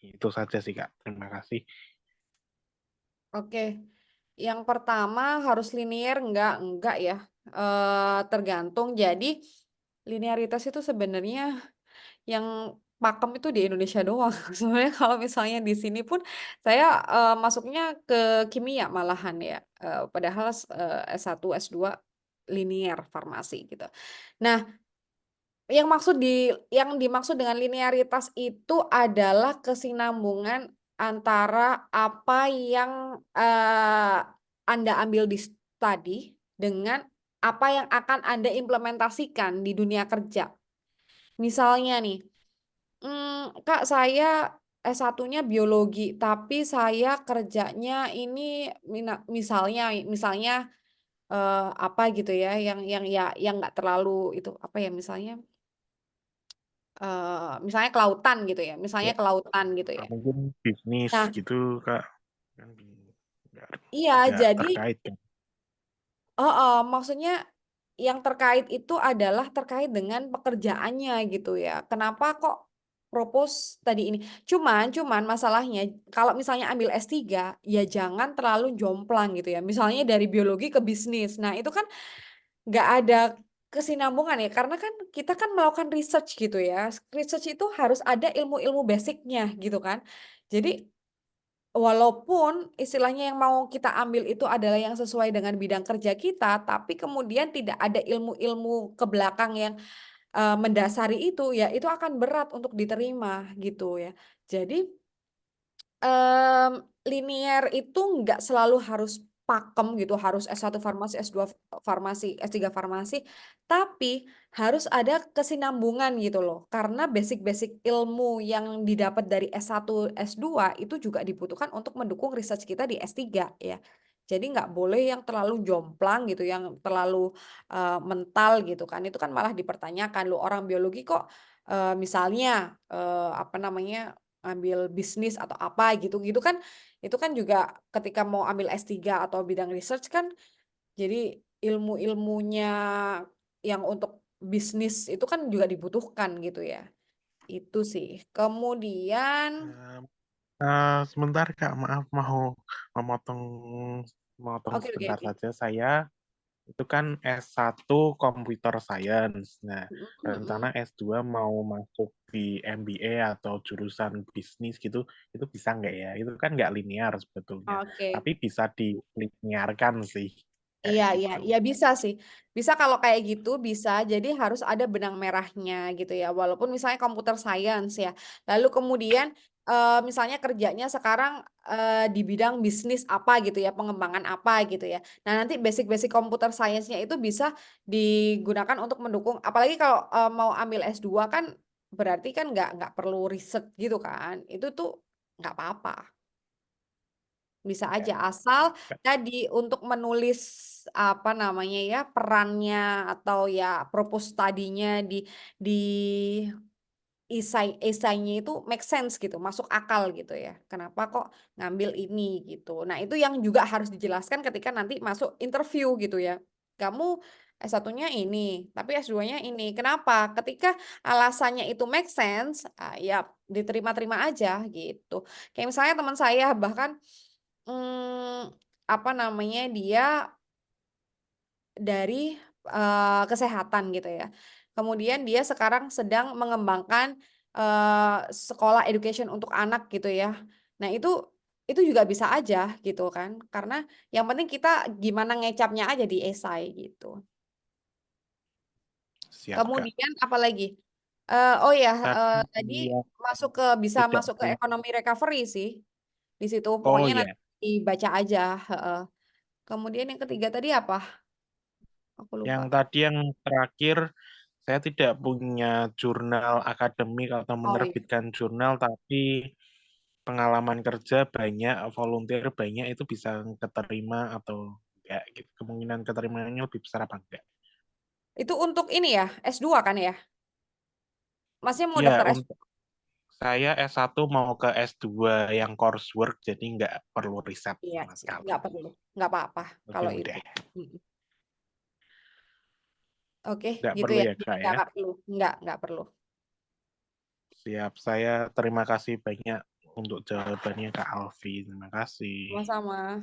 Itu saja sih, Kak. Terima kasih. Oke. Yang pertama harus linear enggak ya. Tergantung. Jadi linearitas itu sebenarnya yang pakem itu di Indonesia doang. Sebenarnya kalau misalnya di sini pun saya masuknya ke kimia malahan ya. Padahal S1, S2 linear farmasi gitu. Nah, yang dimaksud dengan linearitas itu adalah kesinambungan antara apa yang Anda ambil di studi dengan apa yang akan Anda implementasikan di dunia kerja. Misalnya nih, Kak, saya S1-nya biologi, tapi saya kerjanya ini misalnya apa gitu ya, yang nggak terlalu itu apa ya misalnya misalnya kelautan gitu ya, misalnya Ya, kelautan gitu ya. mungkin bisnis Nah, gitu, Kak. Kan iya nggak jadi terkait kan. maksudnya yang terkait itu adalah terkait dengan pekerjaannya gitu ya. Kenapa kok propose tadi ini? Cuman masalahnya kalau misalnya ambil S3 ya jangan terlalu jomplang gitu ya. Misalnya dari biologi ke bisnis. Nah, itu kan nggak ada kesinambungan ya karena kan kita kan melakukan research gitu ya. Research itu harus ada ilmu-ilmu basicnya gitu kan. Jadi walaupun istilahnya yang mau kita ambil itu adalah yang sesuai dengan bidang kerja kita, tapi kemudian tidak ada ilmu-ilmu ke belakang yang mendasari itu, ya itu akan berat untuk diterima gitu ya. Jadi linear itu nggak selalu harus pakem gitu, harus S1 farmasi, S2 farmasi, S3 farmasi, tapi harus ada kesinambungan gitu loh. Karena basic-basic ilmu yang didapat dari S1, S2 itu juga dibutuhkan untuk mendukung research kita di S3 ya. Jadi nggak boleh yang terlalu jomplang gitu, yang terlalu mental gitu kan. Itu kan malah dipertanyakan loh, orang biologi kok misalnya apa namanya, ambil bisnis atau apa gitu gitu kan, itu kan juga ketika mau ambil S3 atau bidang research kan, jadi ilmu-ilmunya yang untuk bisnis itu kan juga dibutuhkan gitu ya. Itu sih. Kemudian, Sebentar Kak, maaf mau memotong memotong oke oke sebentar oke. saja. Saya itu kan S1 Computer Science. Nah, rencana S2 mau masuk di MBA atau jurusan bisnis gitu, itu bisa nggak ya? Itu kan nggak linear sebetulnya, Oke. tapi bisa dilinearkan sih, kayak Iya, iya, gitu. iya bisa sih. Bisa kalau kayak gitu bisa. Jadi harus ada benang merahnya gitu ya. Walaupun misalnya computer science ya. Lalu kemudian misalnya kerjanya sekarang di bidang bisnis apa gitu ya, pengembangan apa gitu ya. Nah, nanti basic-basic computer science-nya itu bisa digunakan untuk mendukung. Apalagi kalau mau ambil S2 kan berarti kan nggak perlu riset gitu kan. Itu tuh nggak apa-apa. Bisa Ya, aja asal Kak. tadi untuk menulis apa namanya ya, perannya atau ya propose studinya di esainya itu make sense gitu, masuk akal gitu ya. Kenapa kok ngambil ini gitu. Nah, itu yang juga harus dijelaskan ketika nanti masuk interview gitu ya. Kamu S1-nya ini, tapi S2-nya ini. Kenapa? Ketika alasannya itu make sense, ya diterima-terima aja gitu. Kayak misalnya teman saya bahkan apa namanya, dia dari kesehatan gitu ya. Kemudian dia sekarang sedang mengembangkan sekolah education untuk anak gitu ya. Nah, itu juga bisa aja gitu kan. Karena yang penting kita gimana ngecapnya aja di esai gitu. Siap, Kak. Kemudian apa lagi? Oh ya, tadi Tadi yang bisa tidak masuk ke di- ekonomi recovery sih. Di situ Oh pokoknya ya, nanti dibaca aja, heeh. Kemudian yang ketiga tadi apa? Aku lupa. yang terakhir, saya tidak punya jurnal akademik atau Oh iya. menerbitkan jurnal, tapi pengalaman kerja banyak, volunteer banyak, itu bisa keterima atau enggak gitu. Kemungkinan keterimanya lebih besar apa enggak? Itu untuk ini ya, S2 kan ya? Masnya mau Ya, daftar S2? untuk saya S1 mau ke S2 yang coursework, jadi nggak perlu riset Iya sama sih, sekali. nggak perlu. Nggak apa-apa Lebih kalau itu. mudah. Mm. Oke, Nggak gitu perlu ya. ya, Jadi Kak ya? nggak perlu. Nggak perlu. Siap, saya terima kasih banyak untuk jawabannya Kak Alfi. Terima kasih. Sama-sama.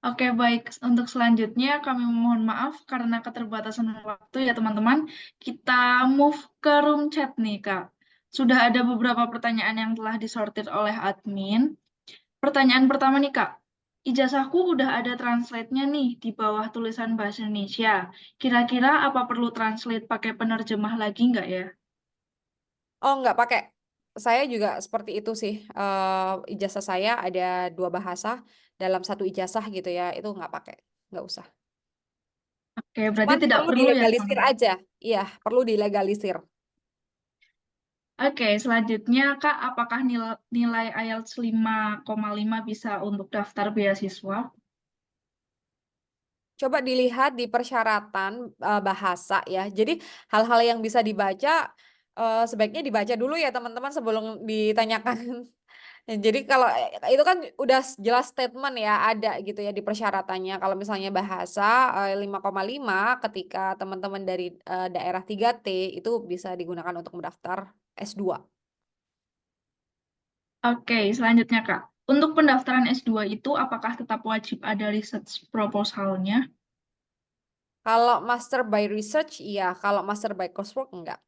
Oke, baik. Untuk selanjutnya kami mohon maaf karena keterbatasan waktu ya teman-teman. Kita move ke room chat nih, Kak. Sudah ada beberapa pertanyaan yang telah disortir oleh admin. Pertanyaan pertama nih, Kak. Ijazahku udah ada translate-nya nih di bawah tulisan bahasa Indonesia. Kira-kira apa perlu translate pakai penerjemah lagi nggak ya? Oh, nggak pakai. Saya juga seperti itu sih. Ijazah saya ada 2 bahasa dalam 1 ijazah gitu ya. Itu nggak pakai. Nggak usah. Oke, berarti Cuman tidak perlu perlu ya, dilegalisir teman-teman. aja. Iya, perlu dilegalisir. Oke, selanjutnya, Kak, apakah nilai IELTS 5,5 bisa untuk daftar beasiswa? Coba dilihat di persyaratan bahasa ya. Jadi hal-hal yang bisa dibaca sebaiknya dibaca dulu ya teman-teman sebelum ditanyakan. Jadi kalau itu kan udah jelas statement ya, ada gitu ya di persyaratannya. Kalau misalnya bahasa 5,5 ketika teman-teman dari daerah 3T itu bisa digunakan untuk mendaftar S2. Oke, selanjutnya, Kak. Untuk pendaftaran S2 itu apakah tetap wajib ada research proposalnya? Kalau master by research iya, kalau master by coursework enggak.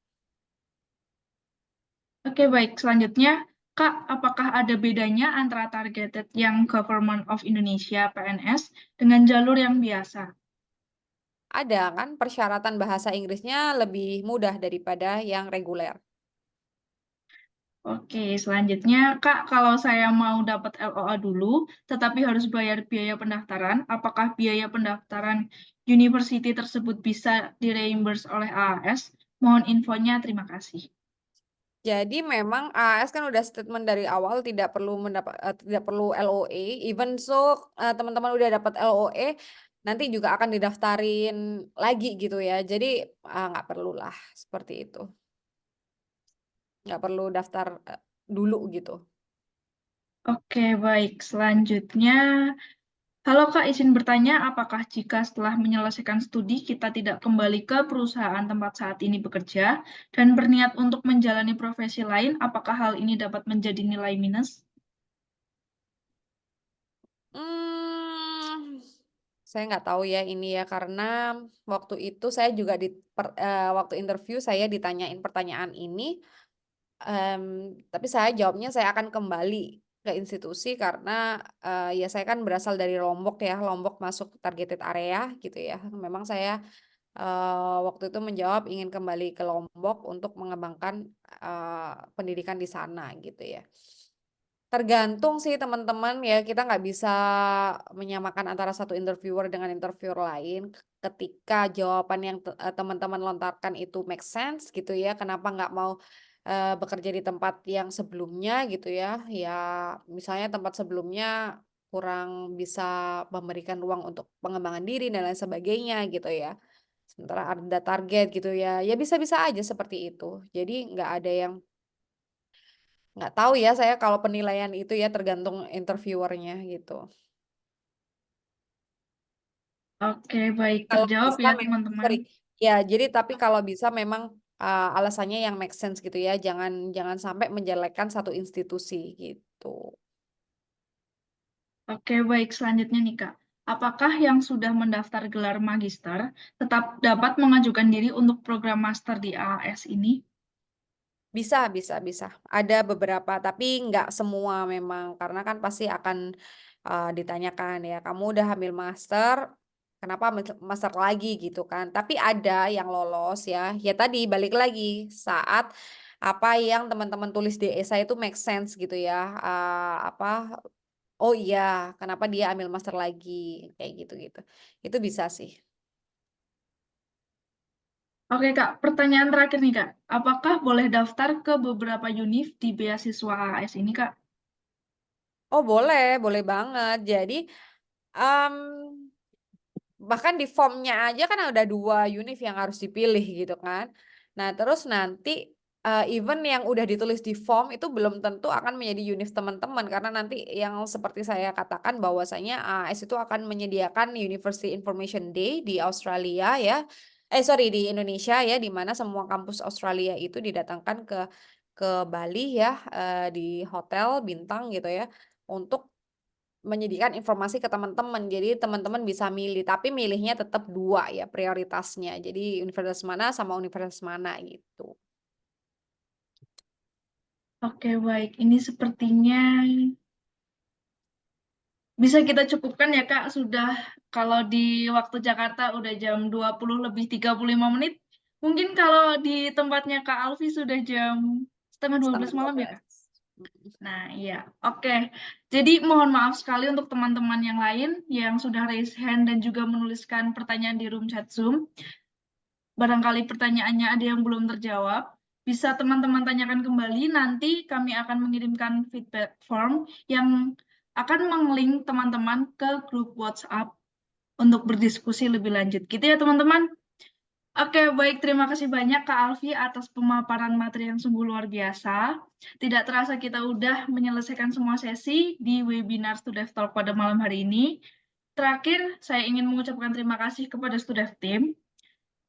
Oke, baik. Selanjutnya, Kak, apakah ada bedanya antara targeted yang Government of Indonesia, PNS, dengan jalur yang biasa? Ada kan persyaratan bahasa Inggrisnya lebih mudah daripada yang reguler. Oke, selanjutnya Kak, kalau saya mau dapat LOA dulu, tetapi harus bayar biaya pendaftaran, apakah biaya pendaftaran university tersebut bisa direimburse oleh AAS? Mohon infonya, terima kasih. Jadi memang AAS kan udah statement dari awal tidak perlu tidak perlu LOE. Even so teman-teman udah dapat LOE, nanti juga akan didaftarin lagi gitu ya. Jadi nggak perlulah seperti itu. Nggak perlu daftar dulu gitu. Oke, baik. Selanjutnya, halo Kak, izin bertanya, apakah jika setelah menyelesaikan studi kita tidak kembali ke perusahaan tempat saat ini bekerja dan berniat untuk menjalani profesi lain, apakah hal ini dapat menjadi nilai minus? Saya nggak tahu ya ini ya karena waktu itu saya juga waktu interview saya ditanyain pertanyaan ini, tapi saya jawabnya saya akan kembali ke institusi karena ya saya kan berasal dari Lombok ya, Lombok masuk targeted area gitu ya. Memang saya waktu itu menjawab ingin kembali ke Lombok untuk mengembangkan pendidikan di sana gitu ya. Tergantung sih teman-teman ya, kita nggak bisa menyamakan antara satu interviewer dengan interviewer lain. Ketika jawaban yang teman-teman lontarkan itu make sense gitu ya, kenapa nggak mau bekerja di tempat yang sebelumnya gitu ya, ya misalnya tempat sebelumnya kurang bisa memberikan ruang untuk pengembangan diri dan lain sebagainya gitu ya. Sementara ada target gitu ya, ya bisa-bisa aja seperti itu. Jadi nggak tahu ya saya kalau penilaian itu ya tergantung interviewernya gitu. Oke, baik. Kalau Terjawab bisa ya, memang, teman-teman. sorry. Ya, jadi tapi kalau bisa memang alasannya yang make sense gitu ya. Jangan jangan sampai menjelekkan satu institusi gitu. Oke, baik. Selanjutnya nih, Kak. Apakah yang sudah mendaftar gelar magister tetap dapat mengajukan diri untuk program master di AAS ini? Bisa. Ada beberapa, tapi nggak semua memang. Karena kan pasti akan ditanyakan ya, kamu udah ambil master, kenapa master lagi gitu kan. Tapi ada yang lolos ya. Ya tadi balik lagi saat apa yang teman-teman tulis di esai itu make sense gitu ya. Apa, oh iya, kenapa dia ambil master lagi, kayak gitu-gitu. Itu bisa sih. Oke, Kak. Pertanyaan terakhir nih, Kak. Apakah boleh daftar ke beberapa univ di beasiswa AAS ini, Kak? Oh boleh banget. Jadi em, bahkan di formnya aja kan ada 2 univ yang harus dipilih gitu kan. Nah terus nanti even yang udah ditulis di form itu belum tentu akan menjadi univ teman-teman karena nanti yang seperti saya katakan bahwasanya AS itu akan menyediakan University Information Day di Australia ya. Sorry di Indonesia ya, di mana semua kampus Australia itu didatangkan ke Bali ya, di hotel bintang gitu ya untuk menyediakan informasi ke teman-teman. Jadi teman-teman bisa milih, tapi milihnya tetap 2 ya prioritasnya. Jadi universitas mana sama universitas mana gitu. Oke, baik. Ini sepertinya bisa kita cukupkan ya, Kak. Sudah kalau di waktu Jakarta udah jam 20 lebih 35 menit. Mungkin kalau di tempatnya Kak Alfi sudah jam setengah 12 Setengah malam ya, Kak? 12. Nah, iya. Oke. Jadi mohon maaf sekali untuk teman-teman yang lain yang sudah raise hand dan juga menuliskan pertanyaan di room chat Zoom. Barangkali pertanyaannya ada yang belum terjawab. Bisa teman-teman tanyakan kembali, nanti kami akan mengirimkan feedback form yang akan menglink teman-teman ke grup WhatsApp untuk berdiskusi lebih lanjut. Gitu ya, teman-teman. Oke, baik. Terima kasih banyak Kak Alfi atas pemaparan materi yang sungguh luar biasa. Tidak terasa kita udah menyelesaikan semua sesi di webinar Studef Talk pada malam hari ini. Terakhir, saya ingin mengucapkan terima kasih kepada Studef Team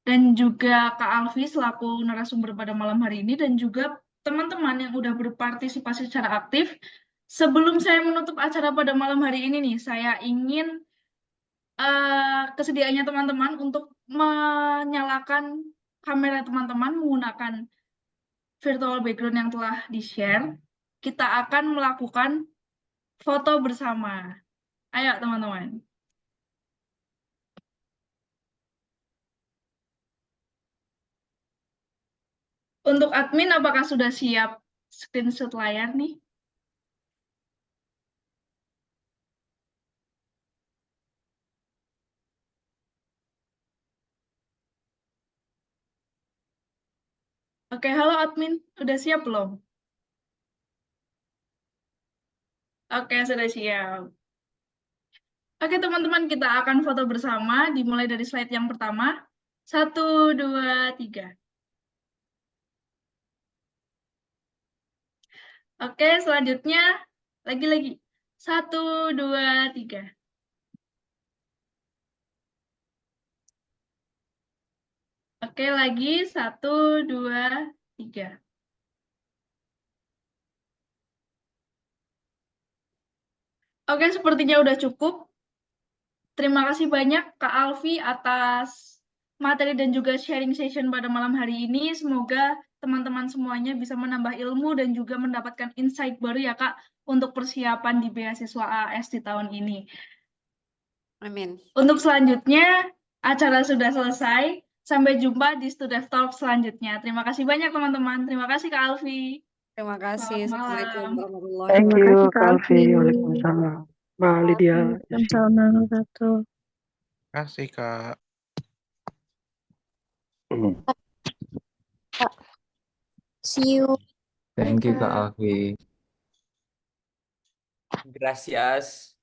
dan juga Kak Alfi selaku narasumber pada malam hari ini dan juga teman-teman yang udah berpartisipasi secara aktif. Sebelum saya menutup acara pada malam hari ini nih, saya ingin kesediaannya teman-teman untuk menyalakan kamera teman-teman menggunakan virtual background yang telah di-share. Kita akan melakukan foto bersama. Ayo teman-teman. Untuk admin apakah sudah siap screenshot layar nih. Oke, halo admin, udah siap belum? Oke, sudah siap. Oke, teman-teman, kita akan foto bersama, dimulai dari slide yang pertama. 1, 2, 3. Oke, selanjutnya, lagi-lagi. 1, 2, 3. Oke, lagi. 1, 2, 3. Oke, sepertinya udah cukup. Terima kasih banyak Kak Alfi atas materi dan juga sharing session pada malam hari ini. Semoga teman-teman semuanya bisa menambah ilmu dan juga mendapatkan insight baru ya Kak untuk persiapan di beasiswa AAS di tahun ini. Amin. Untuk selanjutnya, acara sudah selesai. Sampai jumpa di Studef Talk selanjutnya. Terima kasih banyak teman-teman. Terima kasih Kak Alfi. Terima kasih. Selamat Assalamualaikum malam. warahmatullahi Thank Terima you, kasih wabarakatuh. Kak Kak Alfi. Alfi. Waalaikumsalam. Mbak Lydia, Isi. Waalaikumsalam warahmatullahi wabarakatuh. Kasih Kak. See you. Thank you Kak Kak. Alfi. Gracias.